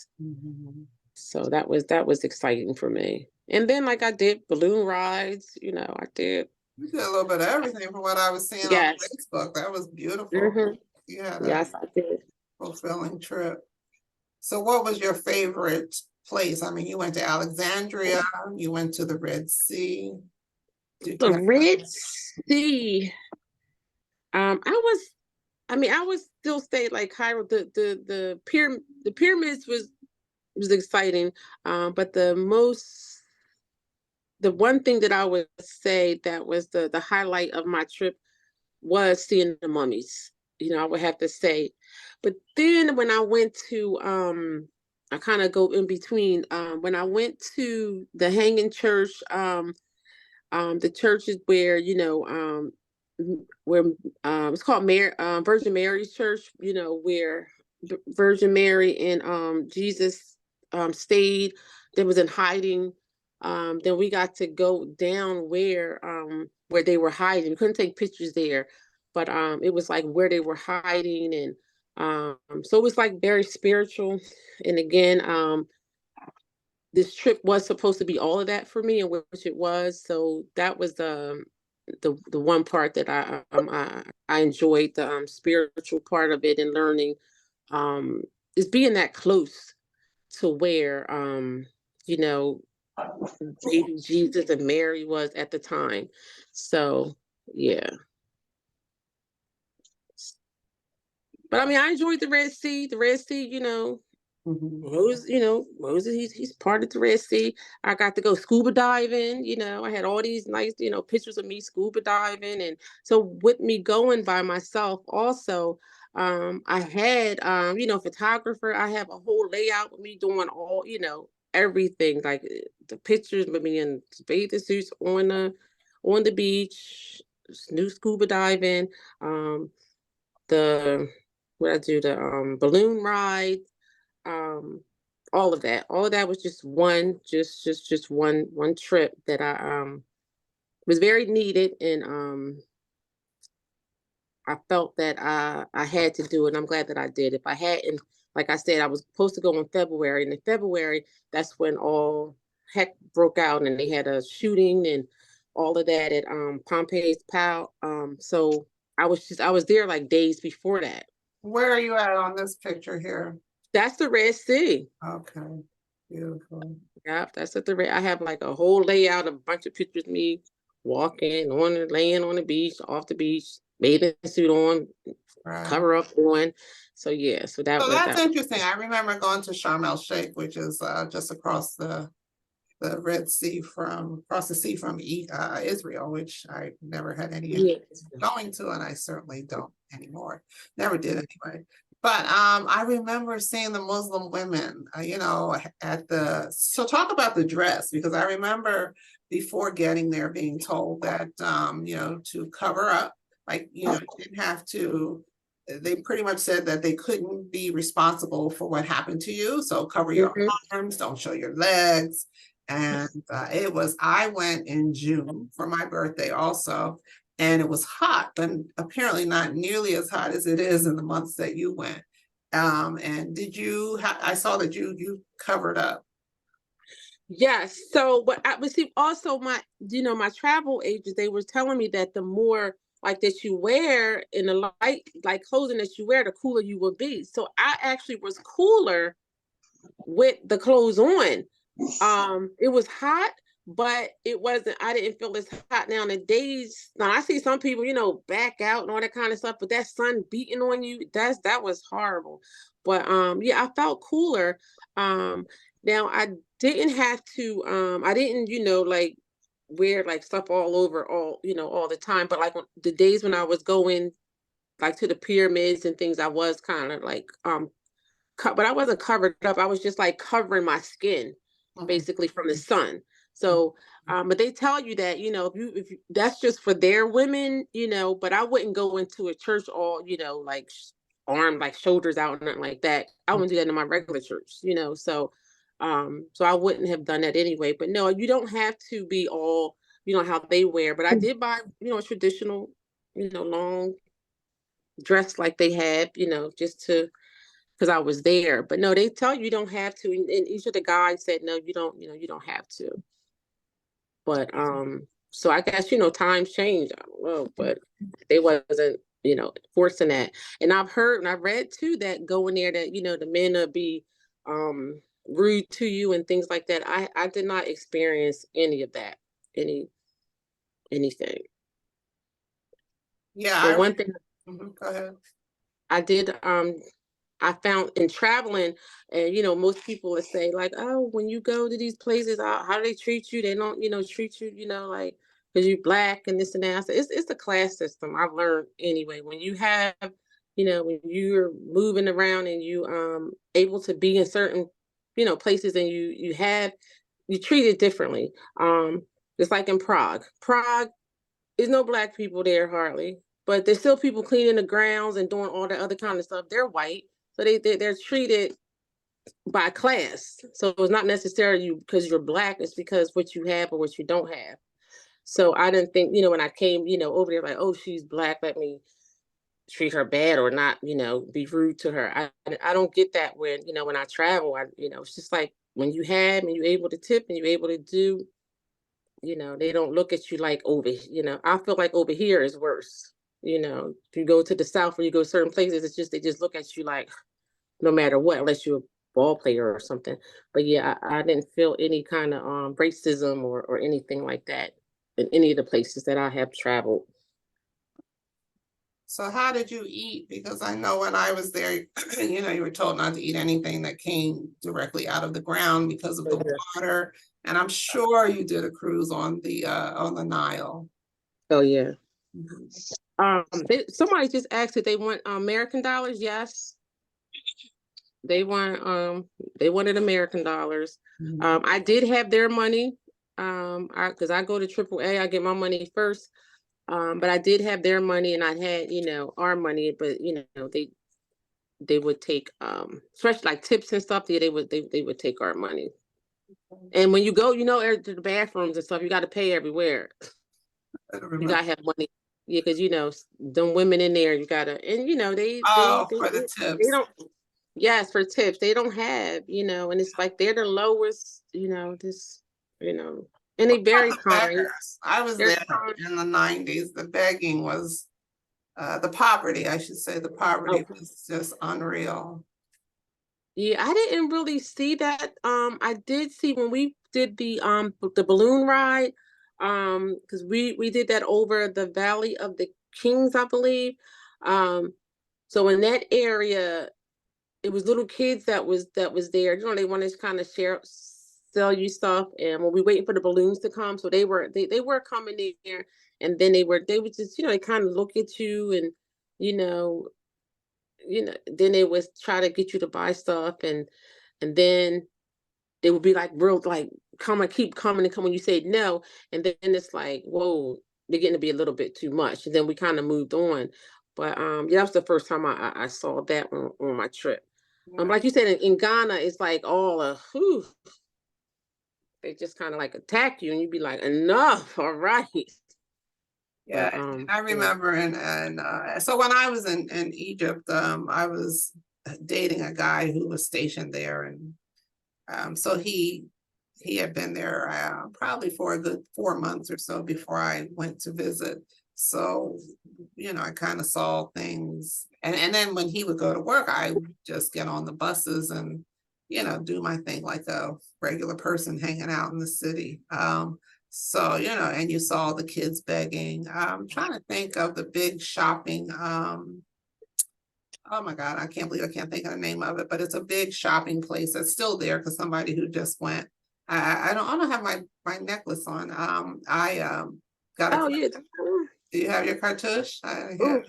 So that was exciting for me. And then, like, I did balloon rides. I did. you did a little bit of everything from what I was seeing on Facebook. That was beautiful. Yeah, Yes, I did. fulfilling trip. So what was your favorite place? I mean, you went to Alexandria, you went to the Red Sea. The Red Sea. I would still say like Cairo. The pyramids was exciting. But the one thing that I would say that was the highlight of my trip was seeing the mummies. I would have to say. But then when I went to I kind of go in between. When I went to the Hanging Church, the churches where where it's called Virgin Mary's Church, where Virgin Mary and Jesus stayed. That was in hiding. Then we got to go down where they were hiding. We couldn't take pictures there, but it was like where they were hiding, and so it was like very spiritual. And again, this trip was supposed to be all of that for me, and which it was. So that was the one part that I enjoyed, the spiritual part of it, and learning is being that close to where baby Jesus and Mary was at the time. So yeah. But I mean, I enjoyed the Red Sea. The Red Sea, Moses, he's part of the Red Sea. I got to go scuba diving. I had all these nice, pictures of me scuba diving. And so with me going by myself also, I had, photographer. I have a whole layout with me doing all, everything, like the pictures with me in bathing suits on the beach, new scuba diving, the balloon ride, all of that was just one trip that I was very needed, and I felt that I had to do it, and I'm glad that I did. If I hadn't, like I said, I was supposed to go in February, and in February that's when all heck broke out, and they had a shooting and all of that at Pompey's Pal. So I was there like days before that. Where are you at on this picture here? That's the Red Sea. Okay, beautiful. Yeah, that's at the Red. I have like a whole layout, a bunch of pictures of me walking laying on the beach, off the beach, bathing suit on, Right. cover up on. So yeah, so that's interesting. I remember going to Sharm el Sheikh, which is just across the Red Sea across the sea from Israel, which I never had any interest in going to, and I certainly don't anymore. Never did anyway. But I remember seeing the Muslim women, so talk about the dress, because I remember before getting there being told that, to cover up, you didn't have to, they pretty much said that they couldn't be responsible for what happened to you. So cover your arms, don't show your legs. And I went in June for my birthday also, and it was hot, but apparently not nearly as hot as it is in the months that you went. And did you, I saw that you covered up. Yes. So, but I would see also my travel agents, they were telling me that the more like that you wear in the light, like clothing that you wear, the cooler you will be. So I actually was cooler with the clothes on. It was hot, but I didn't feel as hot. Now in the days, now I see some people, back out and all that kind of stuff, but that sun beating on you, that was horrible. But yeah, I felt cooler. Now I didn't have to, I didn't, like wear like stuff all over all the time. But like the days when I was going like to the pyramids and things, I was kind of like, but I wasn't covered up. I was just like covering my skin basically from the sun. So, but they tell you that, if you that's just for their women, but I wouldn't go into a church all, like armed, like shoulders out, nothing like that. I wouldn't do that in my regular church, so, so I wouldn't have done that anyway. But no, you don't have to be all, how they wear, but I did buy, a traditional, long dress like they had, just to, because I was there. But no, they tell you don't have to. And each of the guys said, no, you don't, you don't have to. But so I guess, times change. I don't know, but they wasn't, forcing that. And I've heard and I've read too that going there that, the men will be rude to you and things like that. I did not experience any of that, anything. Yeah, But one thing go ahead. I did, I found in traveling, and most people would say like, oh, when you go to these places, how do they treat you? They don't, treat you, like, because you're black and this and that. I said, it's a class system. I've learned anyway. When you have, when you're moving around and you able to be in certain, places, and you treat it differently. It's like in Prague. Prague, there's no black people there hardly, but there's still people cleaning the grounds and doing all that other kind of stuff. They're white. So they're treated by class. So it's not necessarily you because you're black, it's because what you have or what you don't have. So I didn't think, when I came, over there, like, oh, she's black, let me treat her bad or not, be rude to her. I don't get that when, when I travel, it's just like when you have and you're able to tip and you're able to do, they don't look at you like I feel like over here is worse. If you go to the South or you go to certain places, it's just, they just look at you like, no matter what, unless you're a ball player or something. But yeah, I didn't feel any kind of racism or anything like that in any of the places that I have traveled. So how did you eat? Because I know when I was there, you were told not to eat anything that came directly out of the ground because of the water. And I'm sure you did a cruise on the Nile. Oh yeah. Mhm. Somebody just asked if they want American dollars. Yes. They wanted American dollars. Mhm. I did have their money. Because I go to AAA, I get my money first. But I did have their money, and I had, our money, but they would take especially like tips and stuff, they would take our money. And when you go, to the bathrooms and stuff, you got to pay everywhere. I don't You remember. gotta have money. Yeah, because them women in there, you gotta, and they For the they tips. don't. Yes, for tips, they don't have, and it's like they're the lowest, this, and they very kind. Beggars. I was They're there kind. in the 90s. The begging was the poverty, I should say, the poverty Okay. was just unreal. Yeah, I didn't really see that. I did see when we did the balloon ride, because we did that over the Valley of the Kings, I believe. So in that area, it was little kids that was there. They wanted to kind of sell you stuff, and when we waiting for the balloons to come, so they were coming there, and then they would just they kind of look at you, and you know then they would try to get you to buy stuff, and then they would be like real like keep coming and coming. You say no, and then it's like, whoa, they're getting to be a little bit too much, and then we kind of moved on. But yeah, that was the first time I saw that on my trip. Like you said, in Ghana, it's like all they just kind of like attack you, and you'd be like, enough, all right. Yeah, But I remember, and so when I was in Egypt, I was dating a guy who was stationed there, and so he had been there probably for a good 4 months or so before I went to visit. So, I kind of saw things, and then when he would go to work, I would just get on the buses and, do my thing like a regular person hanging out in the city. So, and you saw the kids begging. I'm trying to think of the big shopping. Oh my God, I can't believe I can't think of the name of it, but it's a big shopping place that's still there because somebody who just went. I don't have my necklace on. I got a. oh yeah. Do you have your cartouche? Ooh,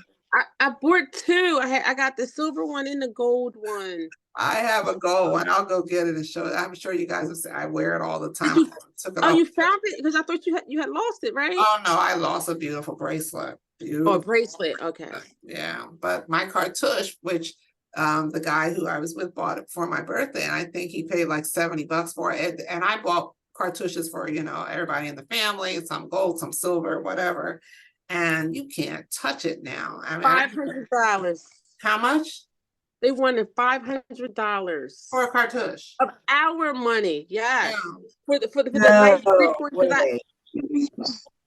I bought two. I got the silver one and the gold one. I have a gold one. I'll go get it and show it. I'm sure you guys will say I wear it all the time. I took it Oh, off. you found it? Because I thought you had lost it, right? Oh no, I lost a beautiful bracelet. Oh, Beautiful. bracelet. Okay. Yeah, but my cartouche, which the guy who I was with bought it for my birthday, and I think he paid like $70 for it. And I bought cartouches for, everybody in the family, some gold, some silver, whatever. And you can't touch it now. I mean, $500. how much? They wanted $500 For a cartouche? of our money. Yes, Yeah. for the nice thick one.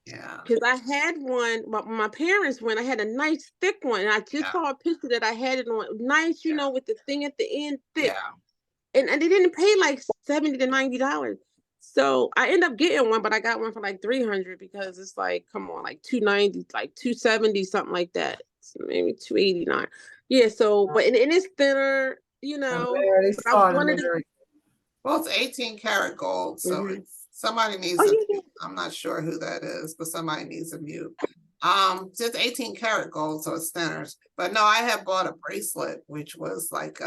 Yeah. Because I had one, my parents went. I had a nice thick one, and I just saw a picture that I had it on. Nice, with the thing at the end, thick. Yeah. and they didn't pay like $70 to $90. So I ended up getting one, but I got one for like $300 because it's like, come on, like $290, like $270, something like that. So maybe $289. Yeah. So, but and it's thinner, you know. But I wanted to. Well, it's 18 karat gold, so Mhm. somebody needs Oh, a yeah, mute. I'm not sure who that is, but somebody needs a mute. It's 18 karat gold, so it's thinner. But no, I had bought a bracelet, which was like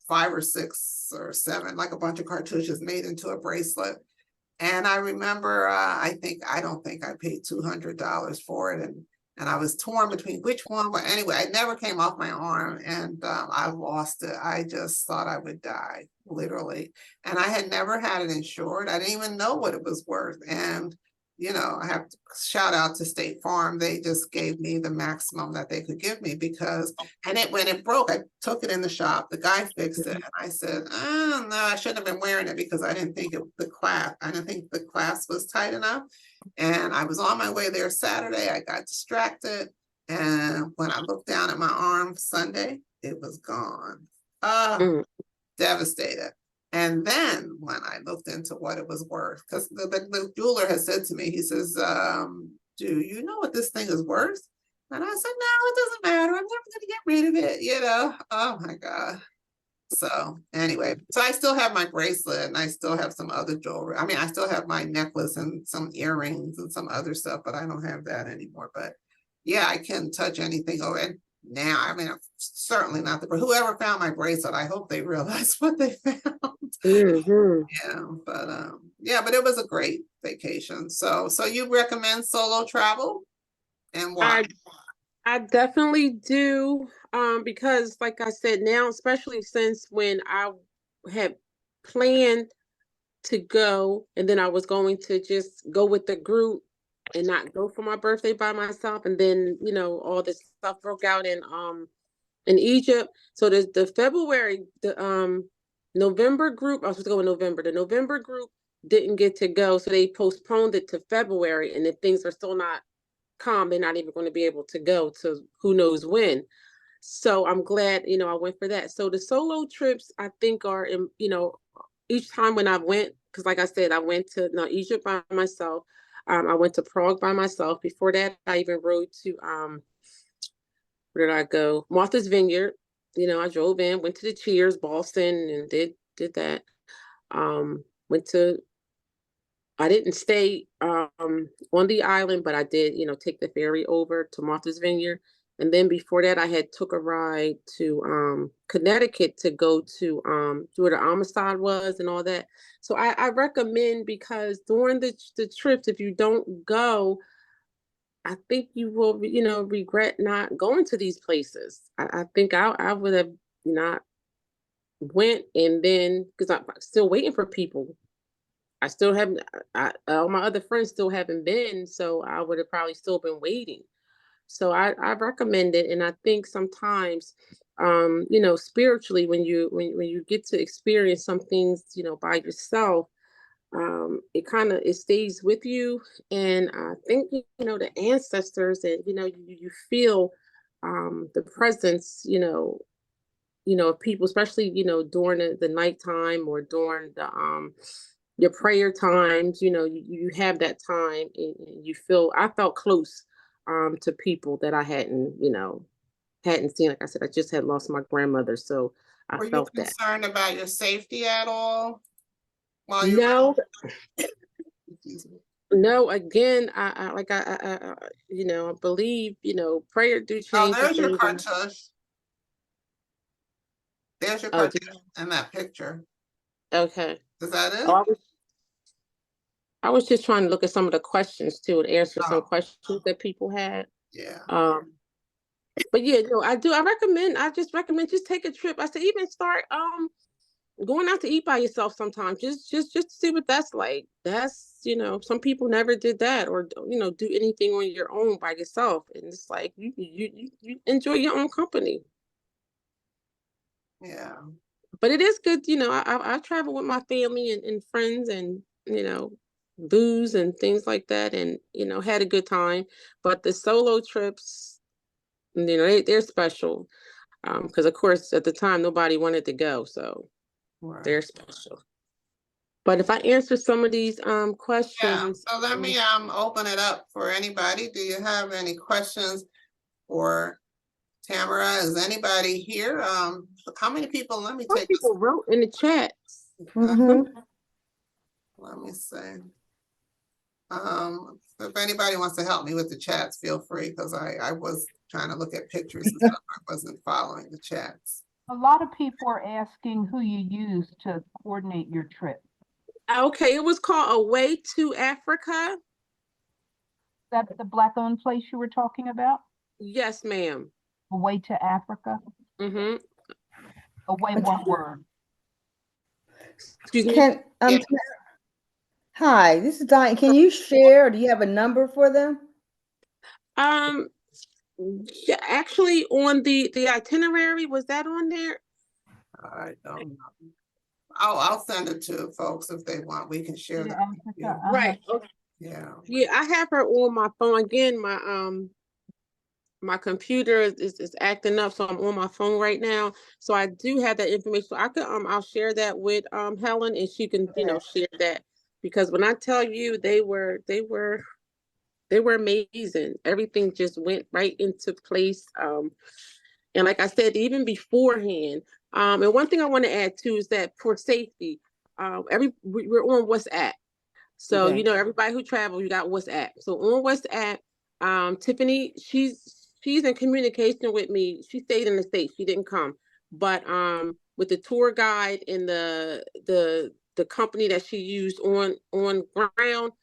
5 or 6 or 7, like a bunch of cartouches made into a bracelet. And I remember, I don't think I paid $200 for it. And I was torn between which one, but anyway, it never came off my arm and I lost it. I just thought I would die, literally. And I had never had it insured. I didn't even know what it was worth. And, you know, I have to shout out to State Farm. They just gave me the maximum that they could give me because, and when it broke, I took it in the shop. The guy fixed it. And I said, oh, no, I shouldn't have been wearing it because I didn't think the clasp was tight enough. And I was on my way there Saturday. I got distracted. And when I looked down at my arm Sunday, it was gone. Devastated. And then when I looked into what it was worth, because the jeweler has said to me, he says, do you know what this thing is worth? And I said, no, it doesn't matter. I'm never going to get rid of it, you know? Oh my God. So anyway, so I still have my bracelet and I still have some other jewelry. I mean, I still have my necklace and some earrings and some other stuff, but I don't have that anymore. But yeah, I can touch anything over it now. I mean, certainly not whoever found my bracelet, I hope they realized what they found. Mhm. But it was a great vacation. So you recommend solo travel and why? I definitely do. Because like I said, now, especially since when I had planned to go and then I was going to just go with the group and not go for my birthday by myself. And then, you know, all this stuff broke out in Egypt. So the February, the November group, I was supposed to go in November. The November group didn't get to go. So they postponed it to February. And if things are still not calm, they're not even going to be able to go to who knows when. So I'm glad, you know, I went for that. So the solo trips, I think are, you know, each time when I went, because like I said, I went to Egypt by myself. I went to Prague by myself. Before that, I even rode to, where did I go? Martha's Vineyard. You know, I drove in, went to the Cheers, Boston, and did that. Went to, I didn't stay on the island, but I did, you know, take the ferry over to Martha's Vineyard. And then before that, I had took a ride to Connecticut to go to where the Amistad was and all that. So I recommend, because during the trips, if you don't go, I think you will, you know, regret not going to these places. I think I would have not went, and then because I'm still waiting for people. I still haven't, all my other friends still haven't been, so I would have probably still been waiting. So I recommend it. And I think sometimes, you know, spiritually, when you get to experience some things, you know, by yourself, it stays with you. And I think, you know, the ancestors, and, you know, you feel the presence, of people, especially, you know, during the nighttime or during the your prayer times, you know, you have that time, and you feel, I felt close to people that I hadn't seen. Like I said, I just had lost my grandmother, so I Were you felt that. concerned about your safety at all while you No, were? no, again, I believe, you know, prayer do Oh, change there's your things. cartouche. There's your Oh, cartouche in that picture. okay. Is that Oh, it? I was just trying to look at some of the questions too, and answer some Oh, questions that people had. yeah. But yeah, no, I do. I just recommend just take a trip. I say even start going out to eat by yourself sometimes. Just to see what that's like. That's, you know, some people never did that, or, you know, do anything on your own by yourself. And it's like you enjoy your own company. Yeah. But it is good, you know, I travel with my family and friends, and, you know, booze and things like that, and, you know, had a good time. But the solo trips, you know, they're special. Because of course at the time nobody wanted to go, so Right. they're special. But if I answer some of these Yeah, questions, so let me open it up for anybody. Do you have any questions for Tamara? Is anybody here? How many people? Let me some take people wrote in the chat. let me see. If anybody wants to help me with the chats, feel free, because I was trying to look at pictures and stuff. I wasn't following the chats. A lot of people are asking who you use to coordinate your trip. Okay, it was called Away to Africa. That's the Black-owned place you were talking about? Yes, ma'am. Away to Africa? Mm-hmm. Away one word. Excuse me. Can Yeah. hi, this is Diane. Can you share? Or do you have a number for them? Yeah, actually on the itinerary, was that on there? I don't know. I'll send it to folks if they want. We can share Yeah, that. Yeah. Right. Okay. Yeah. Yeah, I have her on my phone. Again, my computer is acting up, so I'm on my phone right now. So I do have that information. So I could I'll share that with Helen, and she can share that, because when I tell you they were amazing. Everything just went right into place. And like I said, even beforehand, and one thing I want to add too is that for safety, we're on WhatsApp. So, Okay. everybody who travels, you got WhatsApp. So on WhatsApp, Tiffany, she's in communication with me. She stayed in the States. She didn't come. But with the tour guide and the company that she used on ground,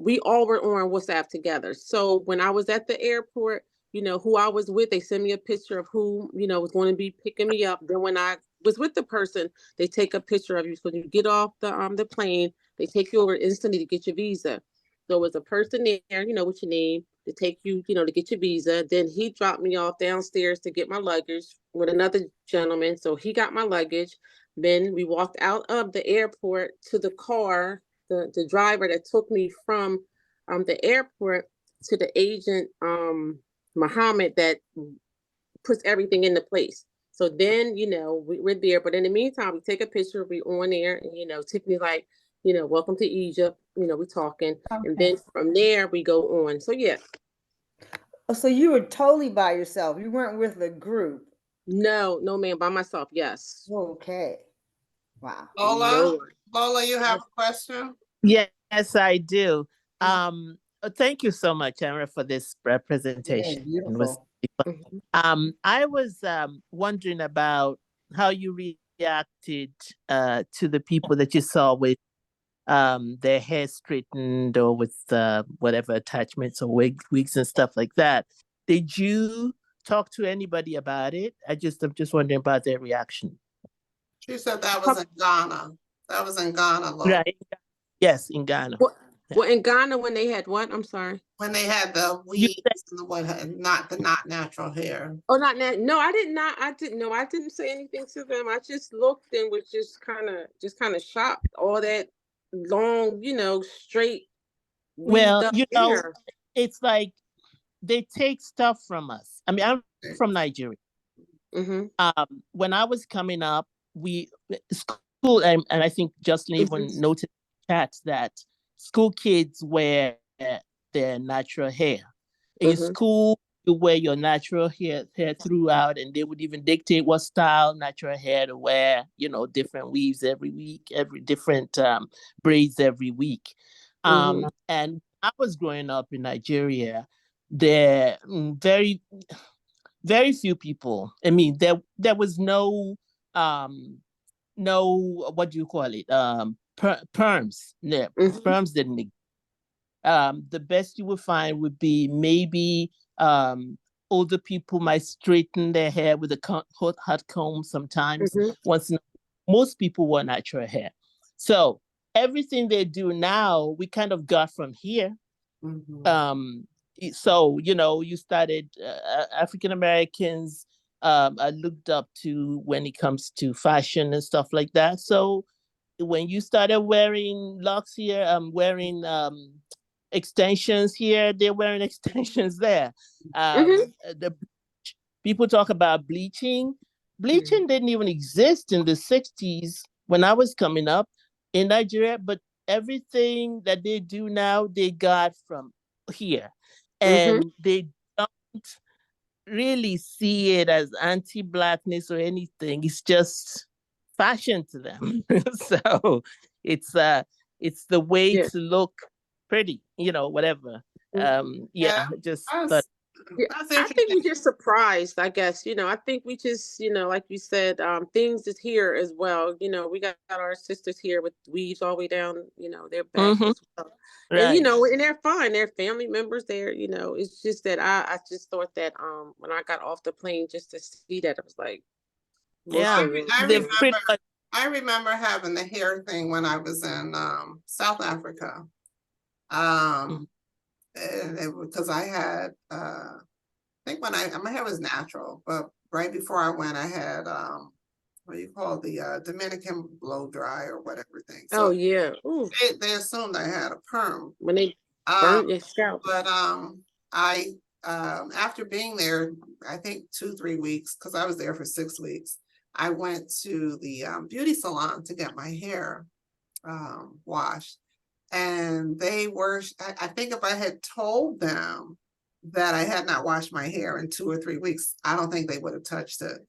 we all were on WhatsApp together. So when I was at the airport, who I was with, they sent me a picture of who, was going to be picking me up. Then when I was with the person, they take a picture of you. So you get off the plane, they take you over instantly to get your visa. So it was a person there, with your name, to take you, to get your visa. Then he dropped me off downstairs to get my luggage with another gentleman. So he got my luggage. Then we walked out of the airport to the car, the driver that took me from the airport to the agent, Muhammad, that puts everything into place. So then, we're there. But in the meantime, we take a picture, we on there, and Tiffany's like, welcome to Egypt, we're talking. Okay. And then from there we go on. So yeah. Oh, so you were totally by yourself. You weren't with a group. No, ma'am, by myself, yes. Okay. Wow. Lola, you have a question? Yes, I do. Mhm. Thank you so much, Tamara, for this presentation. Yeah, It was beautiful. I was wondering about how you reacted to the people that you saw with their hair straightened or with whatever attachments or wigs and stuff like that. Did you talk to anybody about it? I'm just wondering about their reaction. She said that was in Ghana. That was in Ghana, Lola. Right. Yes, in Ghana. Well, in Ghana, when they had what? I'm sorry. When they had the weeds and the not natural hair. Oh, not now. No, I did not. I didn't know. I didn't say anything to them. I just looked and was just kind of shocked. All that long, straight. Well, hair. it's like they take stuff from us. I mean, I'm from Nigeria. Mm-hmm. When I was coming up, school, and I think Justin even noted in the chat that school kids wear their natural hair. In school, you wear your natural hair throughout, and they would even dictate what style natural hair to wear, different weaves every week, every different braids every week. And I was growing up in Nigeria, there very, very few people. I mean, there was no what do you call it? Perms. Yeah, perms didn't exist. The best you would find would be maybe older people might straighten their hair with a hot comb sometimes. Most people wore natural hair. So everything they do now, we kind of got from here. So, you started African Americans, I looked up to when it comes to fashion and stuff like that. So when you started wearing locks here, wearing extensions here, they're wearing extensions there. people talk about bleaching. Bleaching didn't even exist in the 60s when I was coming up in Nigeria, but everything that they do now, they got from here. And they don't really see it as anti-Blackness or anything. It's just fashion to them. So it's the way Yeah. to look pretty, whatever. Yeah, Just that's, Yeah, that's I think interesting. we're just surprised, I guess. I think we just, like you said, things is here as well. We got our sisters here with weaves all the way down, their back as well. And, Right. and they're fine. They're family members there, it's just that I just thought that when I got off the plane just to see that, I was like, Yeah. I They've pretty much I remember having the hair thing when I was in South Africa. Because I had I think when my hair was natural, but right before I went, I had what do you call the Dominican blow dry or whatever thing. oh So yeah. Ooh, they assumed I had a perm. when they Um, burn your scalp. but I after being there, I think 2-3 weeks, because I was there for 6 weeks, I went to the beauty salon to get my hair washed. And they were, I think if I had told them that I had not washed my hair in 2 or 3 weeks, I don't think they would have touched it.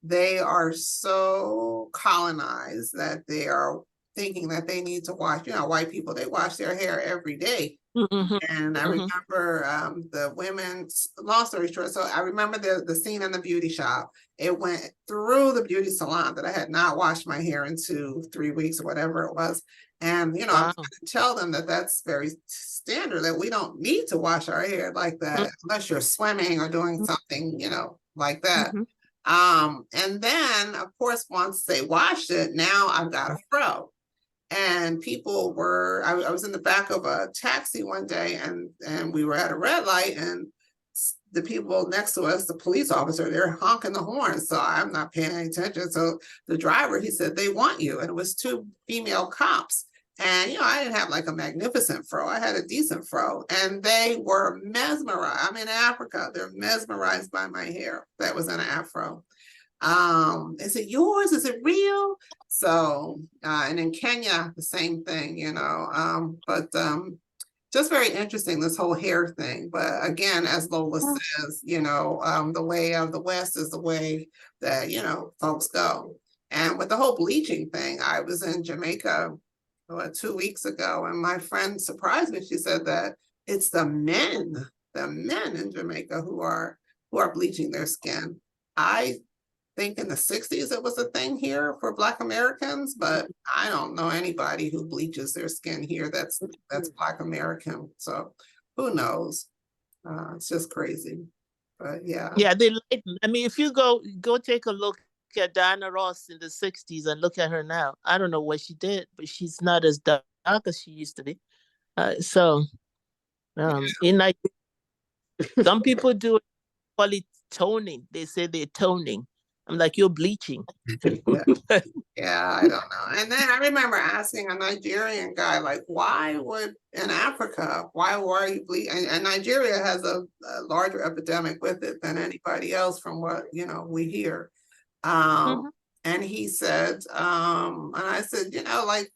They are so colonized that they are thinking that they need to wash, white people, they wash their hair every day. And I remember the women's, long story short, so I remember the scene in the beauty shop. It went through the beauty salon that I had not washed my hair in 2-3 weeks or whatever it was. And, I'm Wow. trying to tell them that that's very standard, that we don't need to wash our hair like that unless you're swimming or doing something, like that. And then, of course, once they washed it, now I've got a fro. And people were, I was in the back of a taxi one day and we were at a red light, and the people next to us, the police officer, they're honking the horn. So I'm not paying any attention. So the driver, he said, they want you. And it was 2 female cops. And, I didn't have like a magnificent fro. I had a decent fro. And they were mesmerized. I'm in Africa. They're mesmerized by my hair that was in an afro. Is it yours? Is it real? So, and in Kenya, the same thing, but just very interesting, this whole hair thing. But again, as Lola says, the way of the West is the way that, folks go. And with the whole bleaching thing, I was in Jamaica 2 weeks ago, and my friend surprised me. She said that it's the men in Jamaica who are bleaching their skin. I think in the 60s it was a thing here for Black Americans, but I don't know anybody who bleaches their skin here that's Black American. So who knows? It's just crazy. But yeah. Yeah, I mean, if you go take a look at Diana Ross in the 60s and look at her now, I don't know what she did, but she's not as dark as she used to be. In Nigeria, some people call it toning. They say they're toning. I'm like, you're bleaching. Yeah, I don't know. And then I remember asking a Nigerian guy, like, why would in Africa, why are you bleaching? And Nigeria has a larger epidemic with it than anybody else from what, we hear. And he said, and I said, like,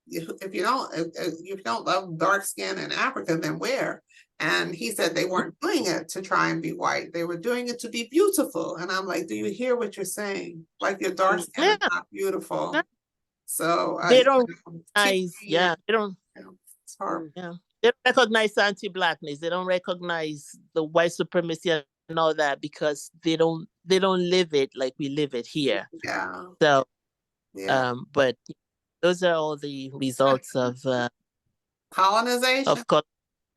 if you don't love dark skin in Africa, then where? And he said they weren't doing it to try and be white. They were doing it to be beautiful. And I'm like, do you hear what you're saying? Like, your dark skin is not beautiful. So they don't recognize, they don't. It's horrible. Yeah, they don't recognize anti-Blackness. They don't recognize the white supremacy and all that because they don't live it like we live it here. Yeah. So, but those are all the results of colonization. Of course.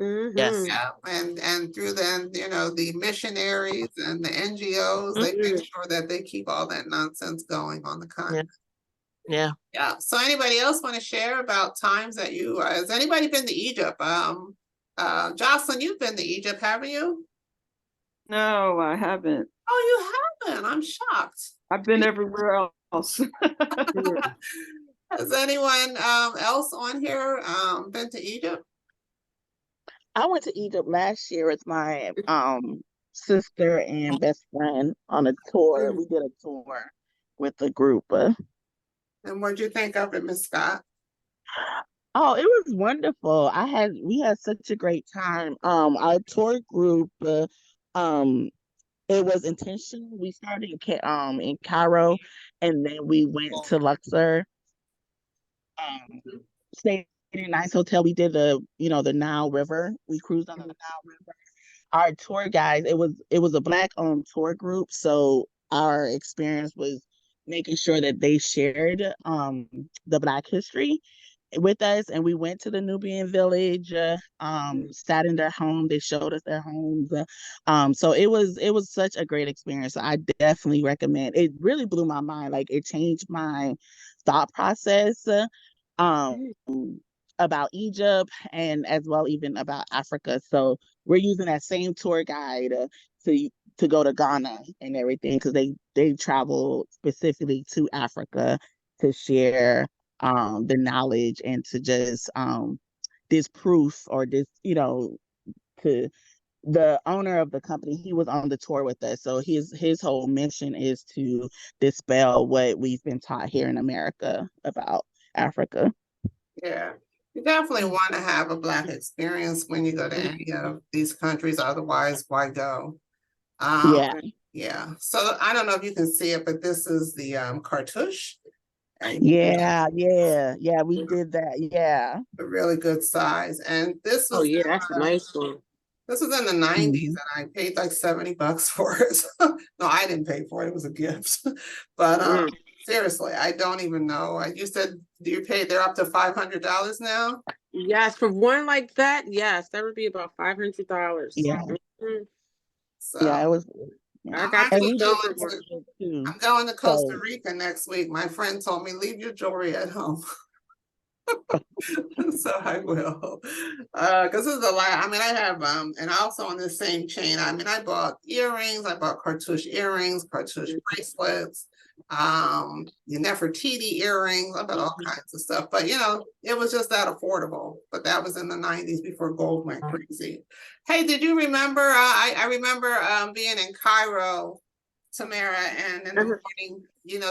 Yes. Yeah, and through then, the missionaries and the NGOs, they make sure that they keep all that nonsense going on the continent. Yeah. So anybody else want to share about times that has anybody been to Egypt? Jocelyn, you've been to Egypt, haven't you? No, I haven't. Oh, you haven't? I'm shocked. I've been everywhere else. Has anyone else on here been to Egypt? I went to Egypt last year with my sister and best friend on a tour. We did a tour with the group. And what'd you think of it, Miss Scott? Oh, it was wonderful. We had such a great time. Our tour group, it was intentional. We started in Cairo, and then we went to Luxor. Stayed in a nice hotel. We did the Nile River. We cruised on the Nile River. Our tour guides, it was a Black owned tour group, so our experience was making sure that they shared the Black history with us, and we went to the Nubian village, sat in their home. They showed us their homes. So it was such a great experience. I definitely recommend. It really blew my mind. Like, it changed my thought process um about Egypt, and as well even about Africa. So we're using that same tour guide to go to Ghana and everything, because they travel specifically to Africa to share the knowledge, and to just disproof, or to the owner of the company. He was on the tour with us, so his whole mission is to dispel what we've been taught here in America about Africa. Yeah, you definitely want to have a Black experience when you go to any of these countries. Otherwise, why go? Yeah. Yeah. So I don't know if you can see it, but this is the cartouche. And Yeah, we did that. Yeah. a really good size. And this Oh was yeah, that's a nice one. this was in the 90s, Mhm. and I paid like $70 for it. No, I didn't pay for it. It was a gift. But seriously, I don't even know. You said, do you pay? They're up to $500 now? Yes, for one like that, yes, that would be about $500. Yeah. So Yeah, it was. I Yeah. got I'm And the we did silver the one. work too. going to Costa So Rica next week. My friend told me, leave your jewelry at home. So I will. Because this is a lot. I mean, I have and also on the same chain. I mean, I bought earrings, I bought cartouche earrings, cartouche bracelets, the Nefertiti earrings, I bought all kinds of stuff. But it was just that affordable. But that was in the 90s before gold went crazy. Hey, did you remember? I remember being in Cairo, Tamara, and in the morning,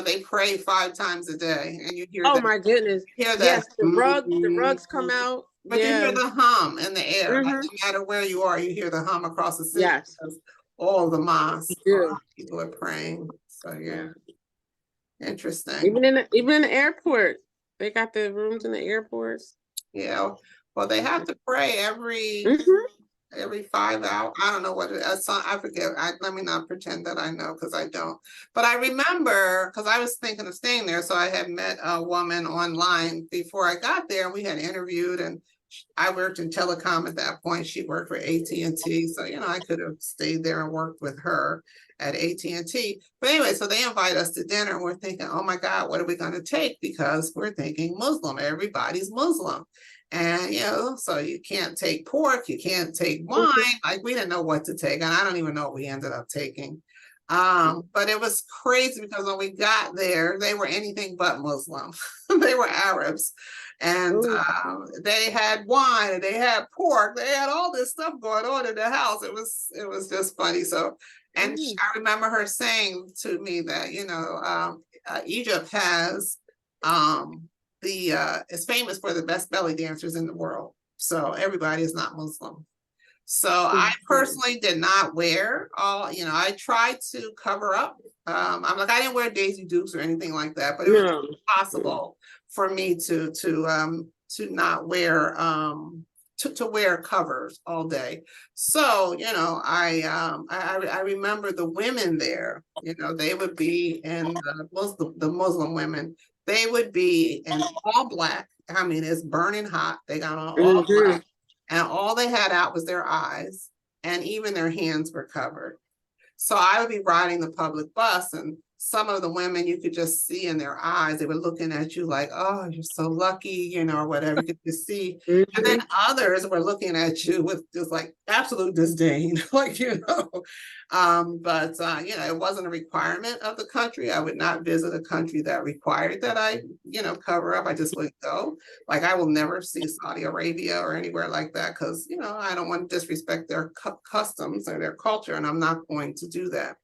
they pray 5 times a day, and you hear Oh that. my goodness. Hear that. Yes, the rugs come out. But you hear the hum in the air. Like, no matter where you are, you hear the hum across the city. Yes. Because all the mosques, do. people are praying. So yeah, interesting. Even in the airport, they got the rooms in the airports. Yeah. Well, they have to pray every 5 hours. I don't know what it is. I forget. Let me not pretend that I know, because I don't. But I remember, because I was thinking of staying there. So I had met a woman online before I got there, and we had interviewed, and I worked in telecom at that point. She worked for AT&T. So, I could have stayed there and worked with her at AT&T. But anyway, so they invite us to dinner, and we're thinking, oh my God, what are we going to take? Because we're thinking Muslim. Everybody's Muslim. And, so you can't take pork, you can't take wine. Like, we didn't know what to take. And I don't even know what we ended up taking. But it was crazy, because when we got there, they were anything but Muslim. They were Arabs. And they had wine, and they had pork, they had all this stuff going on in the house. It was just funny. So, and I remember her saying to me that, Egypt has is famous for the best belly dancers in the world. So everybody is not Muslim. So I personally did not wear I tried to cover up. I'm like, I didn't wear Daisy Dukes or anything like that, but it was possible for me to not wear to wear covers all day. So, I remember the women there, they would be in the Muslim women, they would be in all black. I mean, it's burning hot. They got on all black, and all they had out was their eyes, and even their hands were covered. So I would be riding the public bus, and some of the women, you could just see in their eyes, they were looking at you like, oh, you're so lucky, you know, or whatever. You could just see. And then others were looking at you with just like absolute disdain, like, you know. But you know, it wasn't a requirement of the country. I would not visit a country that required that I, you know, cover up. I just wouldn't go. Like, I will never see Saudi Arabia or anywhere like that, because, you know, I don't want to disrespect their customs or their culture, and I'm not going to do that.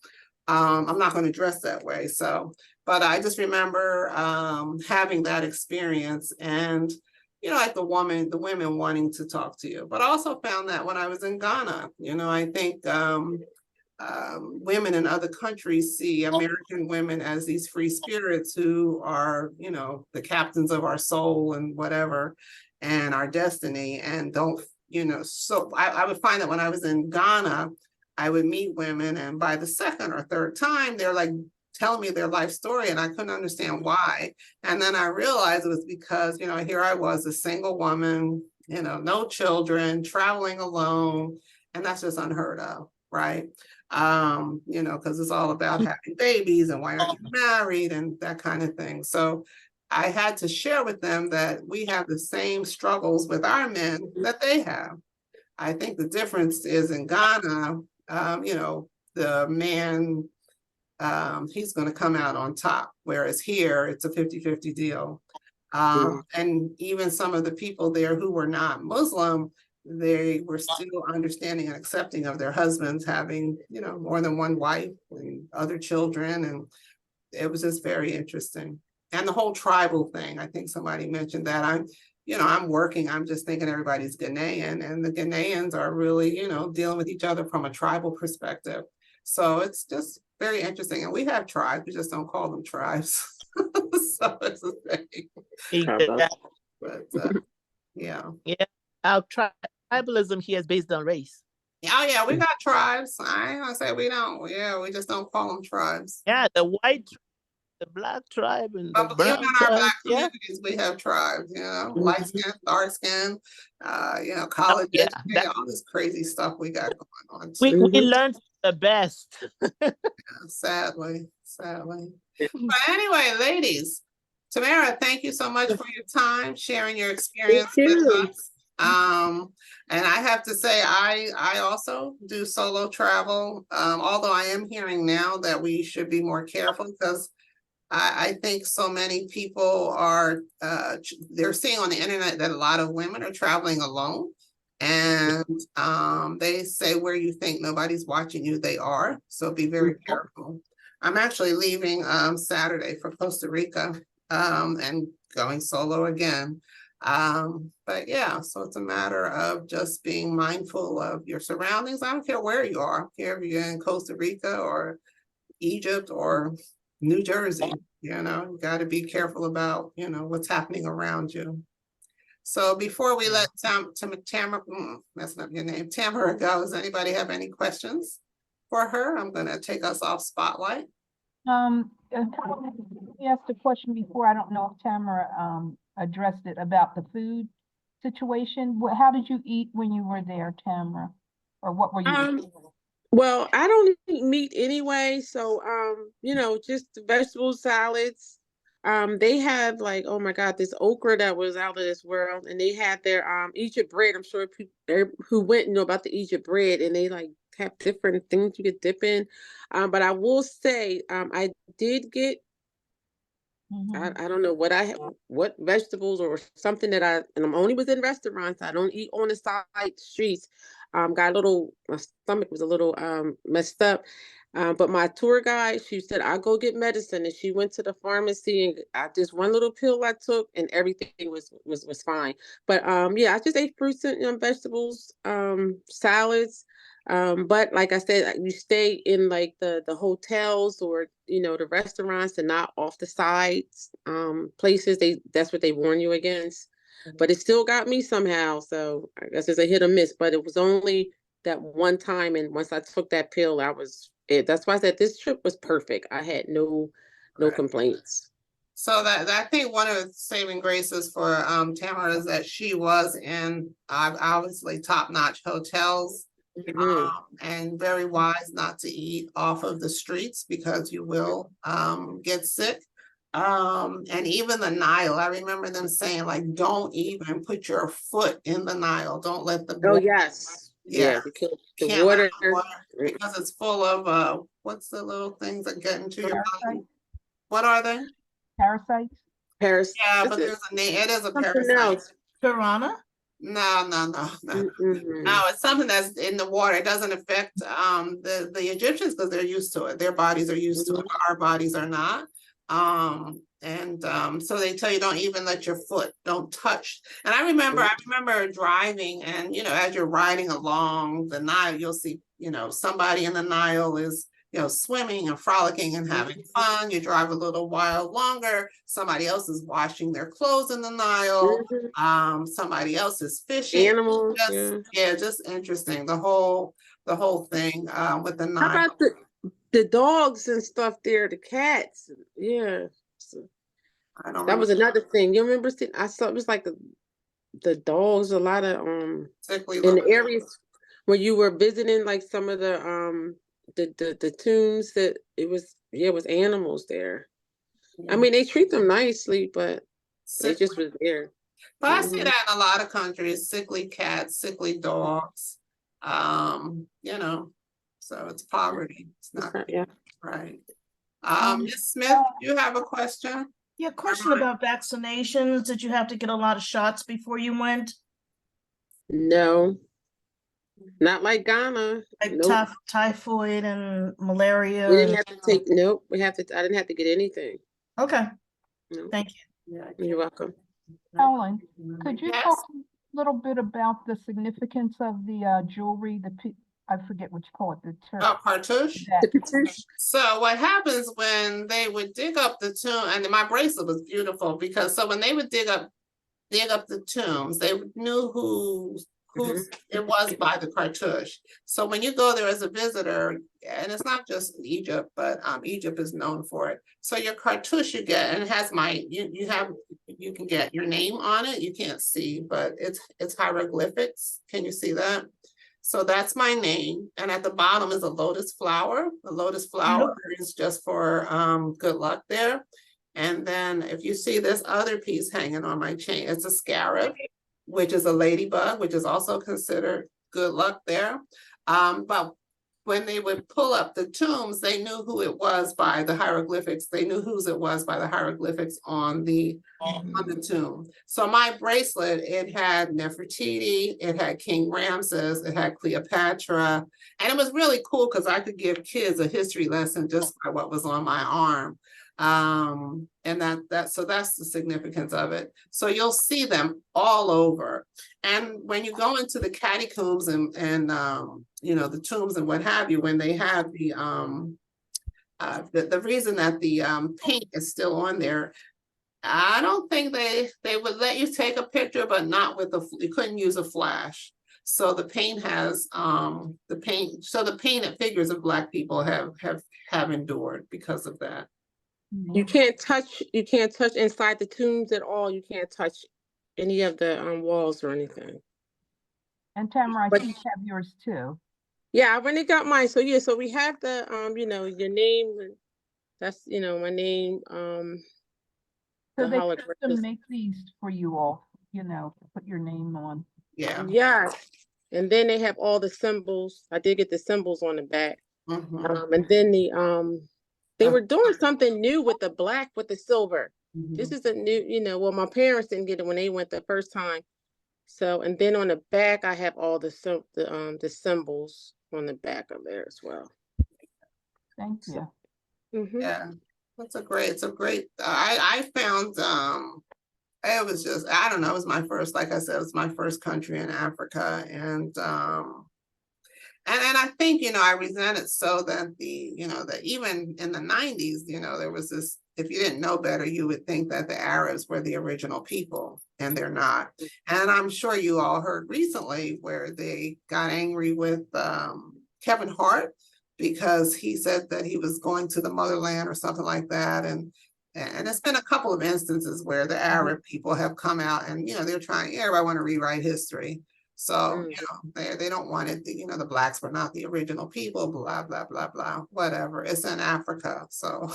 I'm not going to dress that way. So, but I just remember having that experience, and, you know, like the women wanting to talk to you. But I also found that when I was in Ghana, you know, I think women in other countries see American women as these free spirits who are, you know, the captains of our soul and whatever, and our destiny, and don't, you know. So I would find that when I was in Ghana, I would meet women, and by the second or third time, they're like telling me their life story, and I couldn't understand why. And then I realized it was because, you know, here I was, a single woman, you know, no children, traveling alone, and that's just unheard of, right? You know, because it's all about having babies and why aren't you married and that kind of thing. So I had to share with them that we have the same struggles with our men that they have. I think the difference is in Ghana, you know, the man, he's going to come out on top, whereas here it's a 50-50 deal. And even some of the people there who were not Muslim, they were still understanding and accepting of their husbands having, you know, more than one wife and other children. And it was just very interesting. And the whole tribal thing, I think somebody mentioned that. You know, I'm working, I'm just thinking everybody's Ghanaian, and the Ghanaians are really, you know, dealing with each other from a tribal perspective. So it's just very interesting. And we have tribes, we just don't call them tribes. So it's a thing. Exactly. But yeah. Yeah, our tribalism here is based on race. Oh yeah, we got tribes. I ain't gonna say we don't. Yeah, we just don't call them tribes. Yeah, the white, the black tribe, and the But even brown in our tribe. Black Yeah. communities, we have tribes, you know, light skin, dark skin, you know, college Yeah, educated, all this crazy stuff we got going on we too. learned the best. Sadly. But anyway, ladies, Tamara, thank you so much for your time, sharing your experience with us. And I have to say, I also do solo travel, although I am hearing now that we should be more careful, because I think so many people are, they're seeing on the internet that a lot of women are traveling alone. And they say where you think nobody's watching you, they are. So be very careful. I'm actually leaving Saturday for Costa Rica and going solo again. But yeah, so it's a matter of just being mindful of your surroundings. I don't care where you are. I don't care if you're in Costa Rica or Egypt or New Jersey, you know, you got to be careful about, you know, what's happening around you. So before we let Tamara, messing up your name, Tamara go, does anybody have any questions for her? I'm going to take us off spotlight. You asked a question before. I don't know if Tamara addressed it about the food situation. How did you eat when you were there, Tamara? Or what were you eating? Well, I don't eat meat anyway, so you know, just the vegetable salads. They have, like, oh my God, this okra that was out of this world, and they had their Egypt bread. I'm sure people who went know about the Egypt bread, and they like have different things you could dip in. But I will say, I did get, I don't know what vegetables or something and I'm only was in restaurants. I don't eat on the side streets. Got a little, my stomach was a little messed up. But my tour guide, she said, I'll go get medicine. And she went to the pharmacy and got this one little pill I took, and everything was fine. But yeah, I just ate fruits and vegetables, salads. But like I said, you stay in like the hotels or, you know, the restaurants, and not off the sides places. That's what they warn you against. But it still got me somehow. So I guess it's a hit or miss. But it was only that one time, and once I took that pill, that's why I said this trip was perfect. I had no complaints. So that I think one of the saving graces for Tamara is that she was in obviously top-notch hotels. Mhm. And very wise not to eat off of the streets because you will get sick. And even the Nile, I remember them saying like, don't even put your foot in the Nile. Don't let the Oh, water, yes. yeah, Yeah, because the can't let water, the water, because it's full of what's the little things that get into your body? Parasites? What are they? Parasites? Paris, Yeah, is but it there's a name, it is a something parasite. else? Piranha? No. Mm-mm. No, it's something that's in the water. It doesn't affect the Egyptians because they're used to it. Their bodies are used to it. Our bodies are not. So they tell you don't even let your foot, don't touch. And I remember driving, and as you're riding along the Nile, you'll see, somebody in the Nile is swimming and frolicking and having fun. You drive a little while longer, somebody else is washing their clothes in the Nile. Mhm. Somebody else is fishing. Animals, Just, yeah. just interesting. The whole thing with the How Nile. about the dogs and stuff there, the cats? Yeah. So I don't that was remember. another thing. You remember seeing, I saw it was like the dogs, a lot of Sickly in the looking. areas where you were visiting, like some of the tombs, that it was animals there. I mean, they treat them nicely, but they Sick. just was there. But I see Mhm. that in a lot of countries, sickly cats, sickly dogs. So it's poverty. It's not Okay, yeah. right. Um, Ms. Smith, you have a question? Yeah, question about vaccinations. Did you have to get a lot of shots before you went? No, not like Ghana. Like Nope. typhoid and malaria? We didn't have to take, nope, I didn't have to get anything. Okay, No. thank you. You're welcome. Ellen, could you Yes. talk a little bit about the significance of the jewelry, I forget what you call it, Oh, cartouche? The Patouche. So what happens when they would dig up the tomb, and my bracelet was beautiful because so when they would dig up the tombs, they knew who it was by the cartouche. So when you go there as a visitor, and it's not just in Egypt, but Egypt is known for it. So your cartouche you get, and it has you can get your name on it. You can't see, but it's hieroglyphics. Can you see that? So that's my name. And at the bottom is a lotus flower. The lotus flower is just for good luck there. And then if you see this other piece hanging on my chain, it's a scarab, which is a ladybug, which is also considered good luck there. But when they would pull up the tombs, they knew who it was by the hieroglyphics. They knew whose it was by the hieroglyphics on the tomb. So my bracelet, it had Nefertiti, it had King Ramses, it had Cleopatra, and it was really cool because I could give kids a history lesson just by what was on my arm. And so that's the significance of it. So you'll see them all over. And when you go into the catacombs and the tombs and what have you, when they have the reason that the paint is still on there, I don't think they would let you take a picture, but not with you couldn't use a flash. So the paint has the painted figures of Black people have endured because of that. You can't touch inside the tombs at all. You can't touch any of the walls or anything. And Tamara, I But- see you have yours too. Yeah, I went and got mine. So yeah, so we have the your name. That's my name. So The they holographic. custom make these for you all, to put your name on. Yeah. Yes. And then they have all the symbols. I did get the symbols on the back. Mhm. And then they were doing something new with the black with the silver. This is a new, well, my parents didn't get it when they went the first time. So, and then on the back, I have all the symbols on the back of there as well. Thank you. Yeah, it's a great, I found, it was just, I don't know, it was my first, like I said, it was my first country in Africa. And I think, I resent it so that that even in the 90s, there was this, if you didn't know better, you would think that the Arabs were the original people, and they're not. And I'm sure you all heard recently where they got angry with Kevin Hart because he said that he was going to the motherland or something like that. And it's been a couple of instances where the Arab people have come out and, they're trying, everybody want to rewrite history. So, they don't want it, the blacks were not the original people, blah, blah, blah, blah, whatever. It's in Africa. So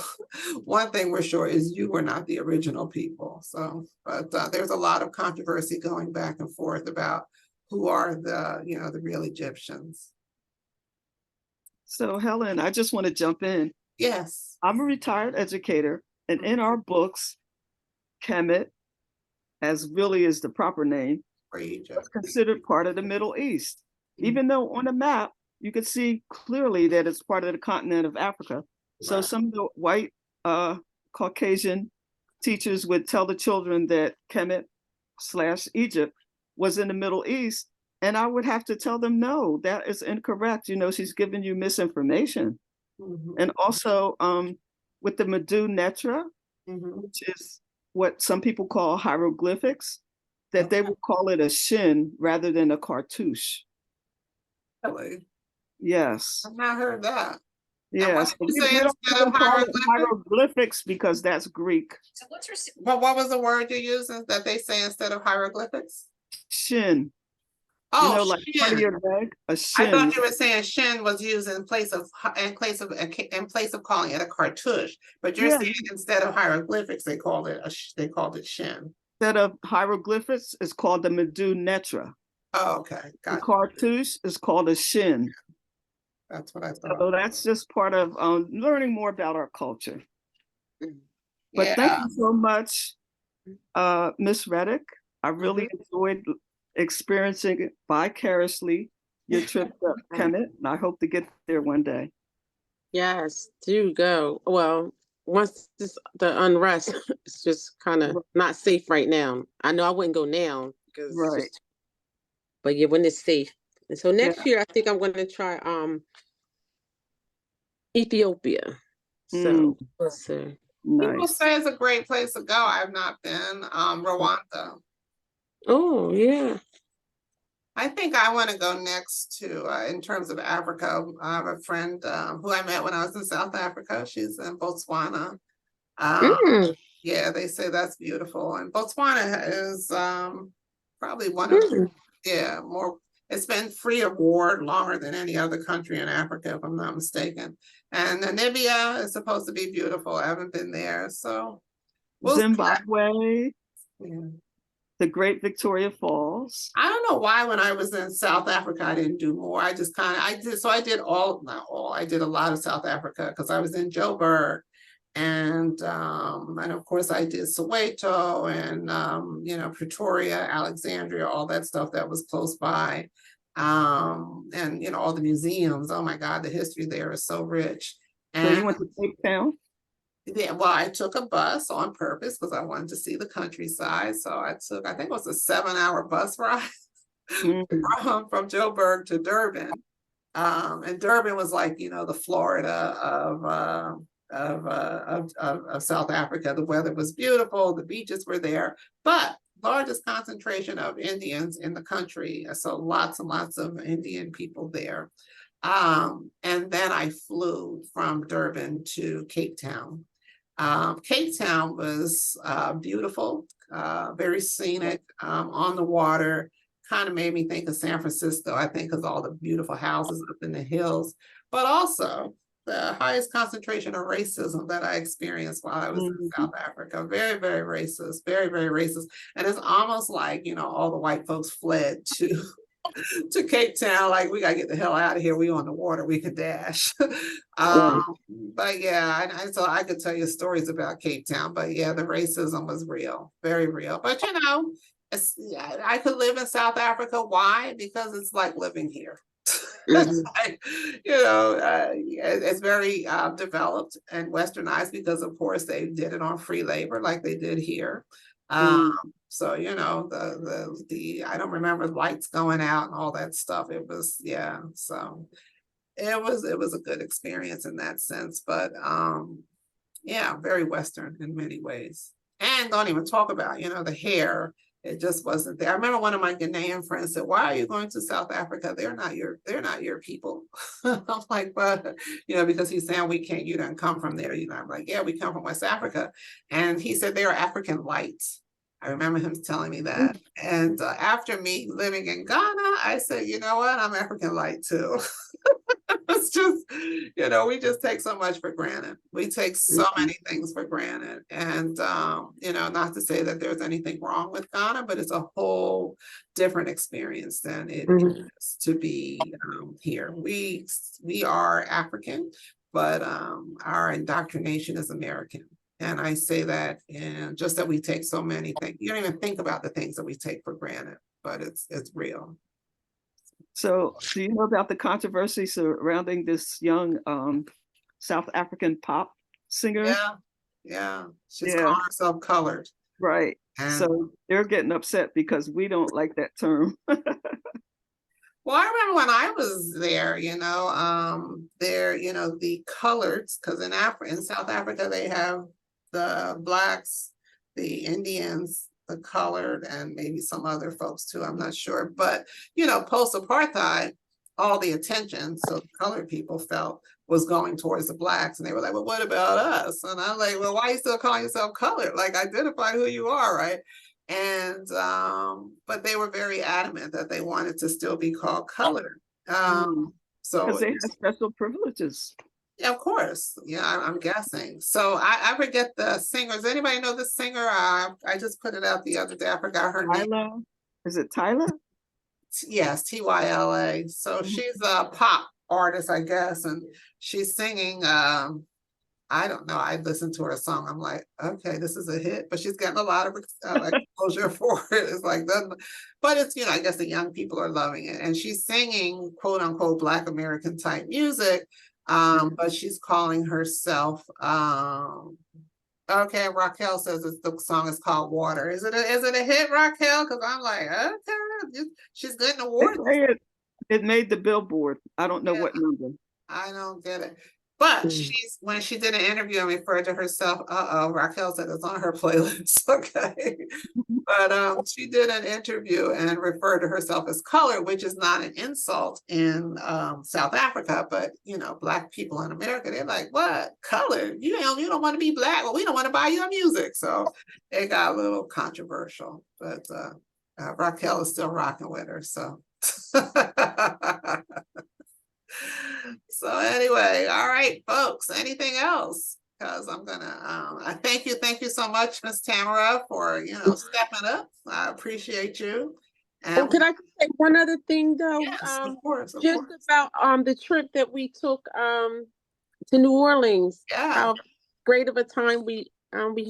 one thing we're sure is you were not the original people. So, but there's a lot of controversy going back and forth about who are the real Egyptians. So Helen, I just want to jump in. Yes. I'm a retired educator, and in our books, Kemet, as really is the proper name, was considered part of the Middle East. Even though on the map, you could see clearly that it's part of the continent of Africa. So some of the white Caucasian teachers would tell the children that Kemet/Egypt was in the Middle East. And I would have to tell them, no, that is incorrect. She's giving you misinformation. And also with the Medu Netra, which is what some people call hieroglyphics, that they would call it a shin rather than a cartouche. Really? Yes. I've not heard that. Yes. We don't don't call it hieroglyphics because that's Greek. So what was the word you're using that they say instead of hieroglyphics? Shin. Oh, like shin. front of your leg, a shin. I thought you were saying shin was used in place of calling it a cartouche, but you're saying instead of hieroglyphics they called it shin. Instead of hieroglyphics, it's called the Medu Netra. Oh, okay. The cartouche is called a shin. That's what I thought. So that's just part of learning more about our culture. But thank you so much, Miss Reddick. I really enjoyed experiencing vicariously your trip to Kemet, and I hope to get there one day. Yes, do go. Well, once the unrest, it's just kind of not safe right now. I know I wouldn't go now because but yeah, when it's safe. And so next year I think I'm going to try Ethiopia. So let's see. People say it's a great place to go. I've not been. Rwanda. Oh yeah. I think I want to go next to, in terms of Africa. I have a friend who I met when I was in South Africa. She's in Botswana. Yeah, they say that's beautiful. And Botswana is probably one of, more, it's been free of war longer than any other country in Africa, if I'm not mistaken. And Namibia is supposed to be beautiful. I haven't been there. So Zimbabwe. The Great Victoria Falls. I don't know why when I was in South Africa, I didn't do more. I just I did I did a lot of South Africa because I was in Joburg and of course I did Soweto and, Pretoria, Alexandria, all that stuff that was close by. And, all the museums. Oh my God, the history there is so rich. And so you went to Cape Town? Yeah, well, I took a bus on purpose because I wanted to see the countryside. So I think it was a 7-hour bus ride from Joburg to Durban. And Durban was like, the Florida of South Africa. The weather was beautiful. The beaches were there, but largest concentration of Indians in the country. So lots and lots of Indian people there. And then I flew from Durban to Cape Town. Cape Town was beautiful, very scenic, on the water, kind of made me think of San Francisco, I think, because all the beautiful houses up in the hills, but also the highest concentration of racism that I experienced while I was in South Africa. Very, very racist, very, very racist. And it's almost like, all the white folks fled to Cape Town, like we gotta get the hell out of here. We on the water, we could dash. But yeah, so I could tell you stories about Cape Town, but yeah, the racism was real, very real. But I could live in South Africa. Why? Because it's like living here. It's like, it's very developed and westernized because of course they did it on free labor like they did here. So, I don't remember lights going out and all that stuff. It was, so it was a good experience in that sense, but very Western in many ways. And don't even talk about, the hair. It just wasn't there. I remember one of my Ghanaian friends said, "Why are you going to South Africa? They're not your people." I'm like, "But," because he's saying you don't come from there. I'm like, "Yeah, we come from West Africa." And he said, "They are African lights." I remember him telling me that. And after me living in Ghana, I said, you know what? I'm African light too. It's just, we just take so much for granted. We take so many things for granted. And, not to say that there's anything wrong with Ghana, but it's a whole different experience than it is to be here. We are African, but our indoctrination is American. And I say that, and just that we take so many things. You don't even think about the things that we take for granted, but it's real. So do you know about the controversy surrounding this young South African pop singer? Yeah. She's calling herself colored. Right. And so they're getting upset because we don't like that term. Well, I remember when I was there, the coloreds, because in South Africa, they have the Blacks, the Indians, the colored, and maybe some other folks too, I'm not sure. But, post-apartheid, all the attention, so the colored people felt, was going towards the Blacks. And they were like, well, what about us? And I'm like, well, why are you still calling yourself colored? Like, identify who you are, right? And but they were very adamant that they wanted to still be called colored. So because they have special privileges. Yeah, of course. Yeah, I'm guessing. So I forget the singer. Does anybody know the singer? I just put it out the other day. I forgot her name. Is it Tyler? Yes, Tyla. So she's a pop artist, I guess, and she's singing. I don't know. I listened to her song. I'm like, okay, this is a hit, but she's getting a lot of exposure for it. It's like that, but it's, I guess the young people are loving it. And she's singing quote unquote Black American type music. But she's calling herself, okay, Raquel says the song is called Water. Is it a hit, Raquel? Because I'm like, okay, she's getting awards. It made the Billboard. I don't know what number. I don't get it. But when she did an interview and referred to herself, Raquel said it's on her playlist. Okay. But she did an interview and referred to herself as colored, which is not an insult in South Africa, but Black people in America, they're like, what? Colored? You don't want to be Black? Well, we don't want to buy your music. So it got a little controversial. But Raquel is still rocking with her. So So anyway, all right, folks, anything else? Because I'm gonna, I thank you so much, Miss Tamara, for, stepping up. I appreciate you. And can I say one other thing though? Yes, of course. About the trip that we took to New Orleans. Yeah. How great of a time we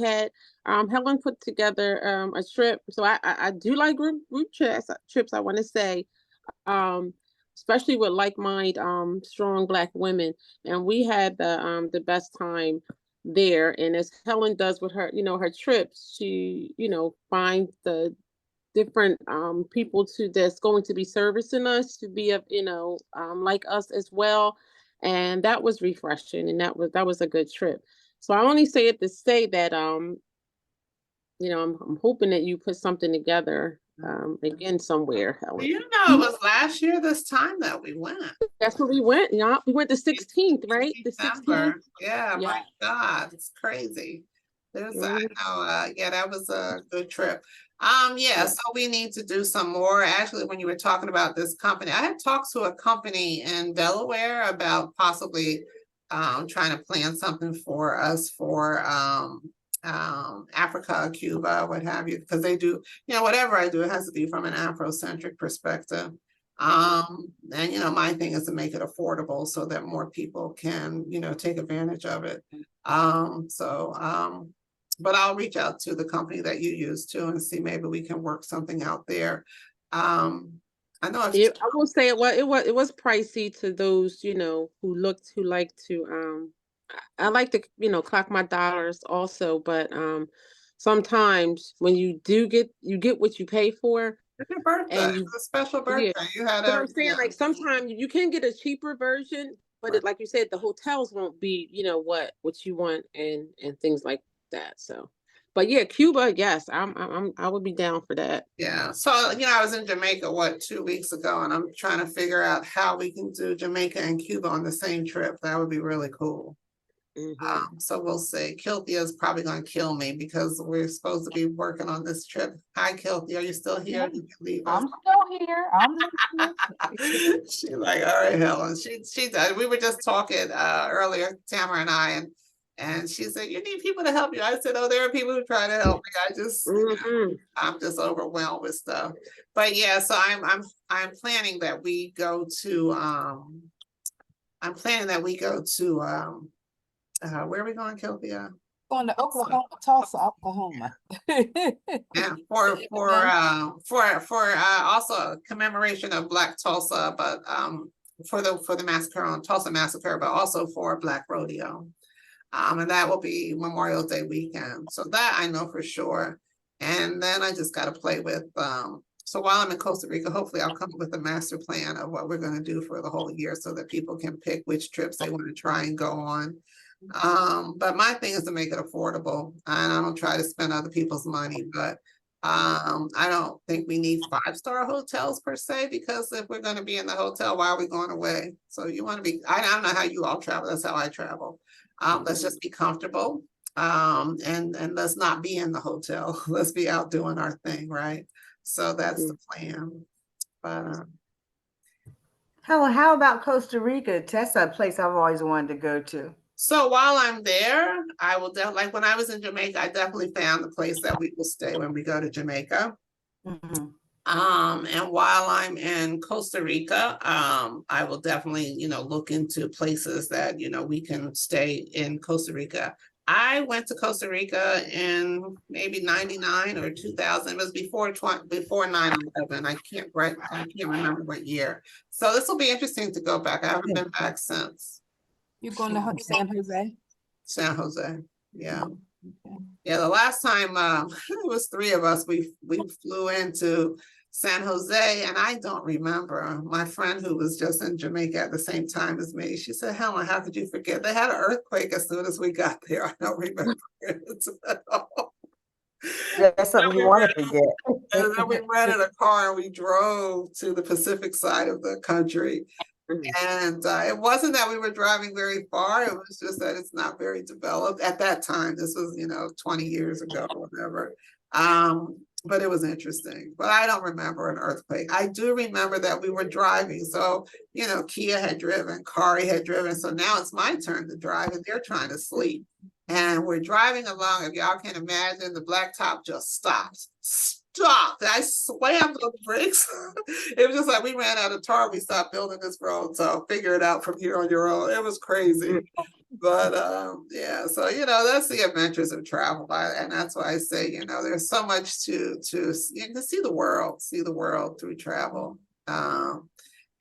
had. Helen put together a trip. So I do like group trips, I want to say. Especially with like-minded, strong Black women, and we had the best time there. And as Helen does with her, her trips, she, finds the different people that's going to be servicing us to be like us as well, and that was refreshing, and that was a good trip. So I only say it to say that I'm hoping that you put something together. Again somewhere, Helen. It was last year this time that we went. That's where we went. Yeah, we went the 16th, right? The 16th. Yeah, my God, it's crazy. I know. That was a good trip. So we need to do some more. Actually, when you were talking about this company, I had talked to a company in Delaware about possibly trying to plan something for us for Africa, Cuba, what have you, because they do, whatever I do, it has to be from an Afrocentric perspective. And my thing is to make it affordable so that more people can, take advantage of it. But I'll reach out to the company that you use too and see maybe we can work something out there. I know I will say it was pricey to those, who like to I like to, clock my dollars also, but sometimes when you get what you pay for. It's your birthday. It's a special birthday. Yeah. You had I'm saying, like, sometimes you can get a cheaper version, but like you said, the hotels won't be, what you want and things like that. So, but yeah, Cuba, yes, I would be down for that. Yeah. So, I was in Jamaica, 2 weeks ago, and I'm trying to figure out how we can do Jamaica and Cuba on the same trip. That would be really cool. So we'll see. Kilthea is probably gonna kill me because we're supposed to be working on this trip. Hi, Kilthea, are you still here? Did you leave us? I'm still here. I'm listening. She's like, all right, Helen. She does. We were just talking earlier, Tamara and I, and she said, you need people to help you. I said, oh, there are people who try to help me. I just, I'm just overwhelmed with stuff. But yeah, so I'm planning that we go to where are we going, Kilthea? Going to Oklahoma, Tulsa, Oklahoma. Yeah, for also a commemoration of Black Tulsa, but for the massacre on Tulsa massacre, but also for Black Rodeo. And that will be Memorial Day weekend. So that I know for sure. And then I just got to play with so while I'm in Costa Rica, hopefully I'll come up with a master plan of what we're going to do for the whole year so that people can pick which trips they want to try and go on. But my thing is to make it affordable, and I don't try to spend other people's money, but I don't think we need 5-star hotels per se, because if we're going to be in the hotel, why are we going away? So you want to be, I don't know how you all travel. That's how I travel. Let's just be comfortable. And let's not be in the hotel. Let's be out doing our thing, right? So that's the plan. But How about Costa Rica? That's a place I've always wanted to go to. so while I'm there, I will definitely, like when I was in Jamaica, I definitely found the place that we will stay when we go to Jamaica. And while I'm in Costa Rica, I will definitely, look into places that, we can stay in Costa Rica. I went to Costa Rica in maybe 99 or 2000. It was before 9/11. I can't remember what year. So this will be interesting to go back. I haven't been back since. You're going to San Jose? San Jose, yeah. Yeah, the last time it was 3 of us, we flew into San Jose, and I don't remember. My friend who was just in Jamaica at the same time as me, she said, Helen, how could you forget? They had an earthquake as soon as we got there. I don't remember it at all. That's something you want to forget. And then we rented a car and we drove to the Pacific side of the country. And it wasn't that we were driving very far. It was just that it's not very developed at that time. This was, 20 years ago or whatever. But it was interesting. But I don't remember an earthquake. I do remember that we were driving. So, Kia had driven, Kari had driven. So now it's my turn to drive and they're trying to sleep. And we're driving along. If y'all can imagine, the blacktop just stopped. I slammed on the brakes. It was just like we ran out of tar. We stopped building this road. So figure it out from here on your own. It was crazy. But yeah, so that's the adventures of travel. And that's why I say, there's so much to see the world through travel. And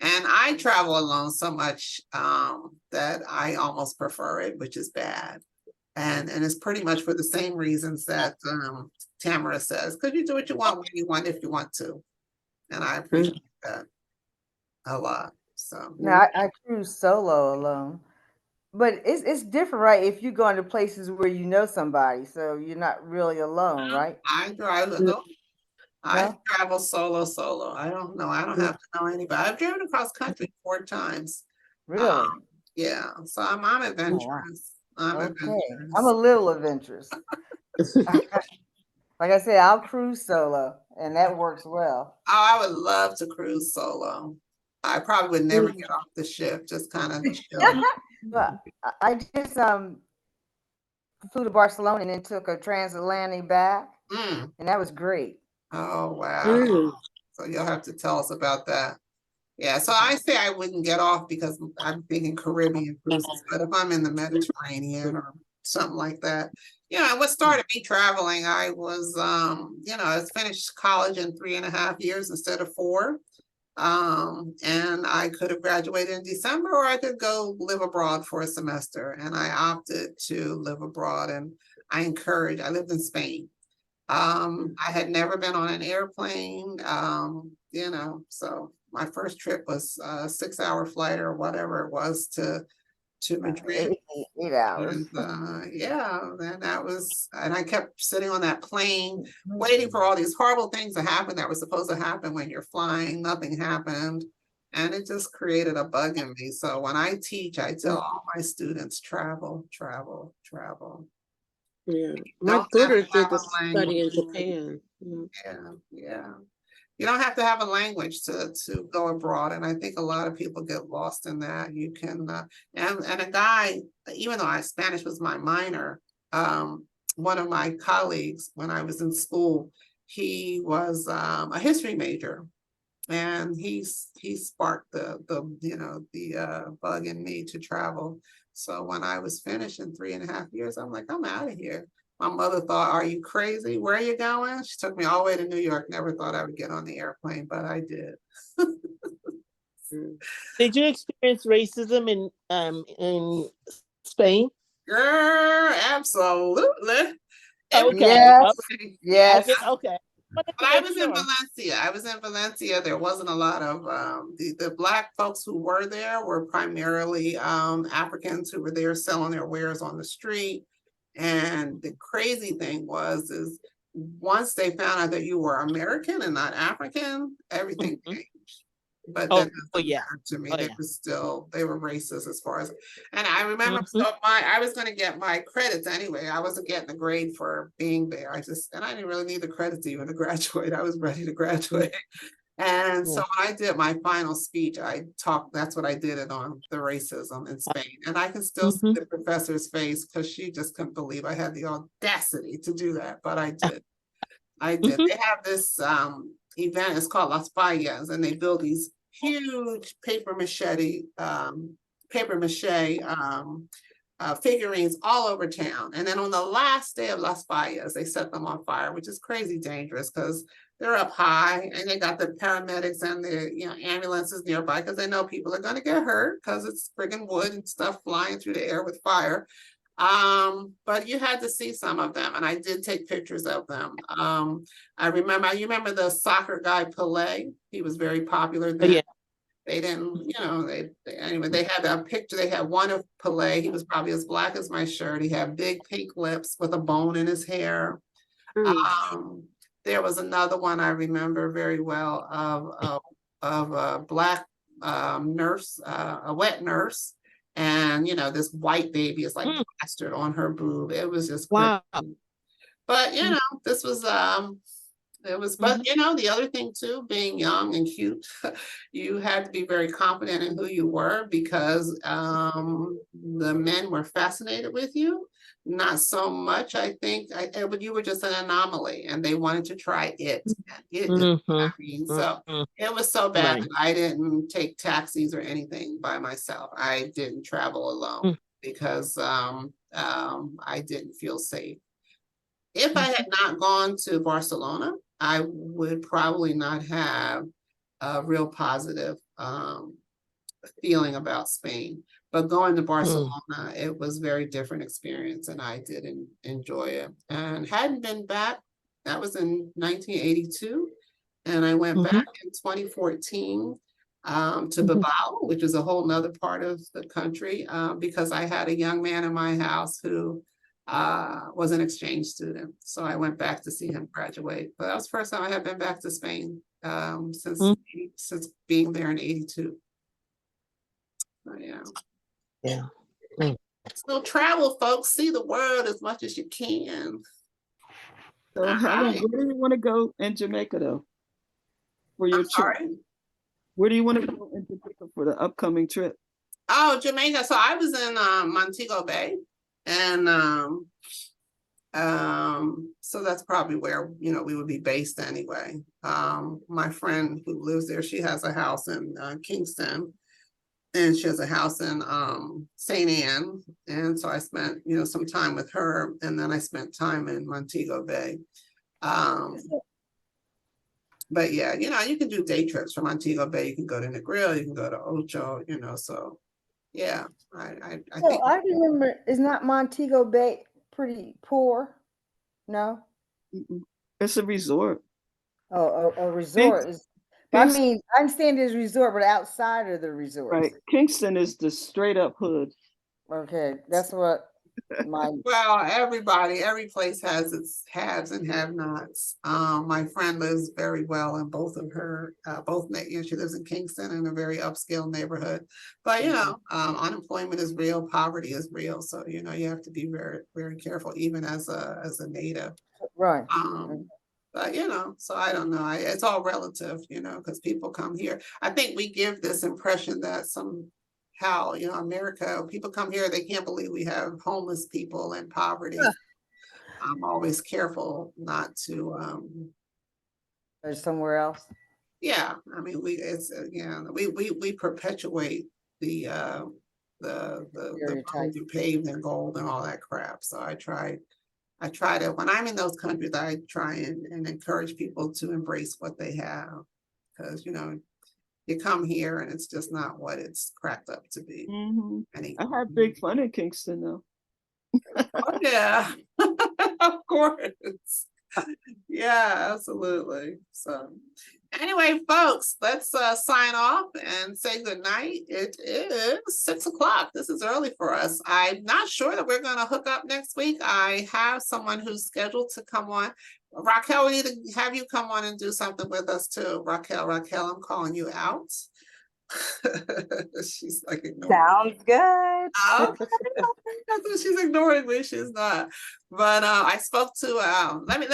I travel alone so much that I almost prefer it, which is bad. And it's pretty much for the same reasons that Tamara says, because you do what you want when you want, if you want to. And I appreciate that a lot. So now I cruise solo alone. But it's different, right? If you go into places where you know somebody, so you're not really alone, right? I drive alone. I travel solo. I don't know. I don't have to know anybody. I've driven across country 4 times. Really? Yeah. So I'm adventurous. I'm adventurous. I'm a little adventurous. Like I said, I'll cruise solo, and that works well. Oh, I would love to cruise solo. I probably would never get off the ship, just kind of chill. But I just flew to Barcelona and then took a transatlantic back, and that was great. Oh, wow. So you'll have to tell us about that. Yeah, so I say I wouldn't get off because I'm thinking Caribbean cruises, but if I'm in the Mediterranean or something like that, what started me traveling, I was, I finished college in 3.5 years instead of 4. And I could have graduated in December, or I could go live abroad for a semester. And I opted to live abroad, and I lived in Spain. I had never been on an airplane, so my first trip was a 6-hour flight or whatever it was to Madrid. 8 hours. And, and I kept sitting on that plane waiting for all these horrible things to happen that were supposed to happen when you're flying. Nothing happened. And it just created a bug in me. So when I teach, I tell all my students, travel, travel, travel. Yeah, You my don't have daughter to have did the a study in language. Japan. Yeah. Yeah, yeah. You don't have to have a language to go abroad. And I think a lot of people get lost in that. You can, and a guy, even though Spanish was my minor, one of my colleagues when I was in school, he was a history major. And he sparked the bug in me to travel. So when I was finished in 3.5 years, I'm like, I'm out of here. My mother thought, are you crazy? Where are you going? She took me all the way to New York. Never thought I would get on the airplane, but I did. Did you experience racism in Spain? Girl, absolutely. Okay. Yes. Okay. But I was in Valencia. I was in Valencia. There wasn't a lot of the Black folks who were there were primarily Africans who were there selling their wares on the street. And the crazy thing is once they found out that you were American and not African, everything changed. But that doesn't matter to me. They were racist as far as, and I remember I was going to get my credits anyway. I wasn't getting a grade for being there. And I didn't really need the credits even to graduate. I was ready to graduate. And so when I did my final speech, that's what I did it on, the racism in Spain. And I can still see the professor's face because she just couldn't believe I had the audacity to do that, but I did. They have this event, it's called Las Fallas, and they build these huge paper mache figurines all over town. And then on the last day of Las Fallas, they set them on fire, which is crazy dangerous because they're up high and they got the paramedics and the ambulances nearby because they know people are going to get hurt because it's friggin' wood and stuff flying through the air with fire. But you had to see some of them, and I did take pictures of them. You remember the soccer guy Pelé? He was very popular then. Yeah. They didn't, anyway, they had a picture. They had one of Pelé. He was probably as black as my shirt. He had big pink lips with a bone in his hair. There was another one I remember very well of a black nurse, a wet nurse. And this white baby is like plastered on her boob. It was just wow. Crazy. But this was but the other thing too, being young and cute, you had to be very confident in who you were because the men were fascinated with you. Not so much, I think, but you were just an anomaly and they wanted to try it. So it was so bad that I didn't take taxis or anything by myself. I didn't travel alone because I didn't feel safe. If I had not gone to Barcelona, I would probably not have a real positive feeling about Spain. But going to Barcelona, it was a very different experience and I did enjoy it. And hadn't been back, that was in 1982. And I went back in 2014 to Bilbao, which is a whole nother part of the country, because I had a young man in my house who was an exchange student. So I went back to see him graduate. But that was the first time I had been back to Spain since being there in 82. So, yeah. So travel, folks, see the world as much as you can. So Helen, where do you want to go in Jamaica though? For your trip? Where do you want to go in Jamaica for the upcoming trip? Oh, Jamaica. So I was in Montego Bay. And so that's probably where we would be based anyway. My friend who lives there, she has a house in Kingston, and she has a house in St. Anne. And so I spent some time with her, and then I spent time in Montego Bay. But yeah, you can do day trips from Montego Bay. You can go to Negril, you can go to Ocho, so. Yeah, I think. I remember, is not Montego Bay pretty poor? No? It's a resort. Oh, a resort is. I mean, I understand there's a resort, but outside of the resort. Right. Kingston is the straight up hood. Okay, that's what. Well, every place has its haves and have-nots. My friend lives very well in both of her, she lives in Kingston in a very upscale neighborhood. But unemployment is real, poverty is real. So, you have to be very, very careful, even as a native. Right. But so I don't know. It's all relative, because people come here. I think we give this impression that how America, people come here, they can't believe we have homeless people and poverty. I'm always careful not to Or somewhere else. yeah, I mean we perpetuate the roads are paved in gold and all that crap. So I try to, when I'm in those countries, I try and encourage people to embrace what they have, because you come here and it's just not what it's cracked up to be. I had big fun in Kingston though. Oh, yeah, of course. Yeah, absolutely. So anyway, folks, let's sign off and say good night. It is 6 o'clock. This is early for us. I'm not sure that we're going to hook up next week. I have someone who's scheduled to come on. Raquel, we need to have you come on and do something with us too. Raquel, I'm calling you out. She's like ignoring. Sounds good. She's ignoring me. She's not. But I spoke to let me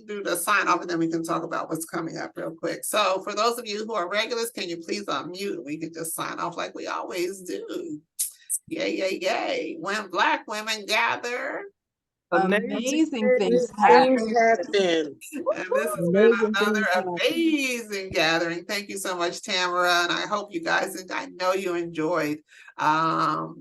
do the sign off and then we can talk about what's coming up real quick. So for those of you who are regulars, can you please unmute? We can just sign off like we always do. Yay, yay, yay. When Black women gather, amazing things happen. and this has been another amazing gathering. Thank you so much, Tamara, and I hope you guys, and I know you enjoyed Sharon,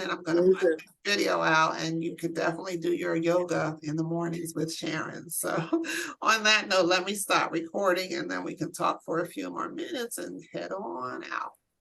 and I'm going to put the video out, and you could definitely do your yoga in the mornings with Sharon. So on that note, let me stop recording, and then we can talk for a few more minutes and head on out.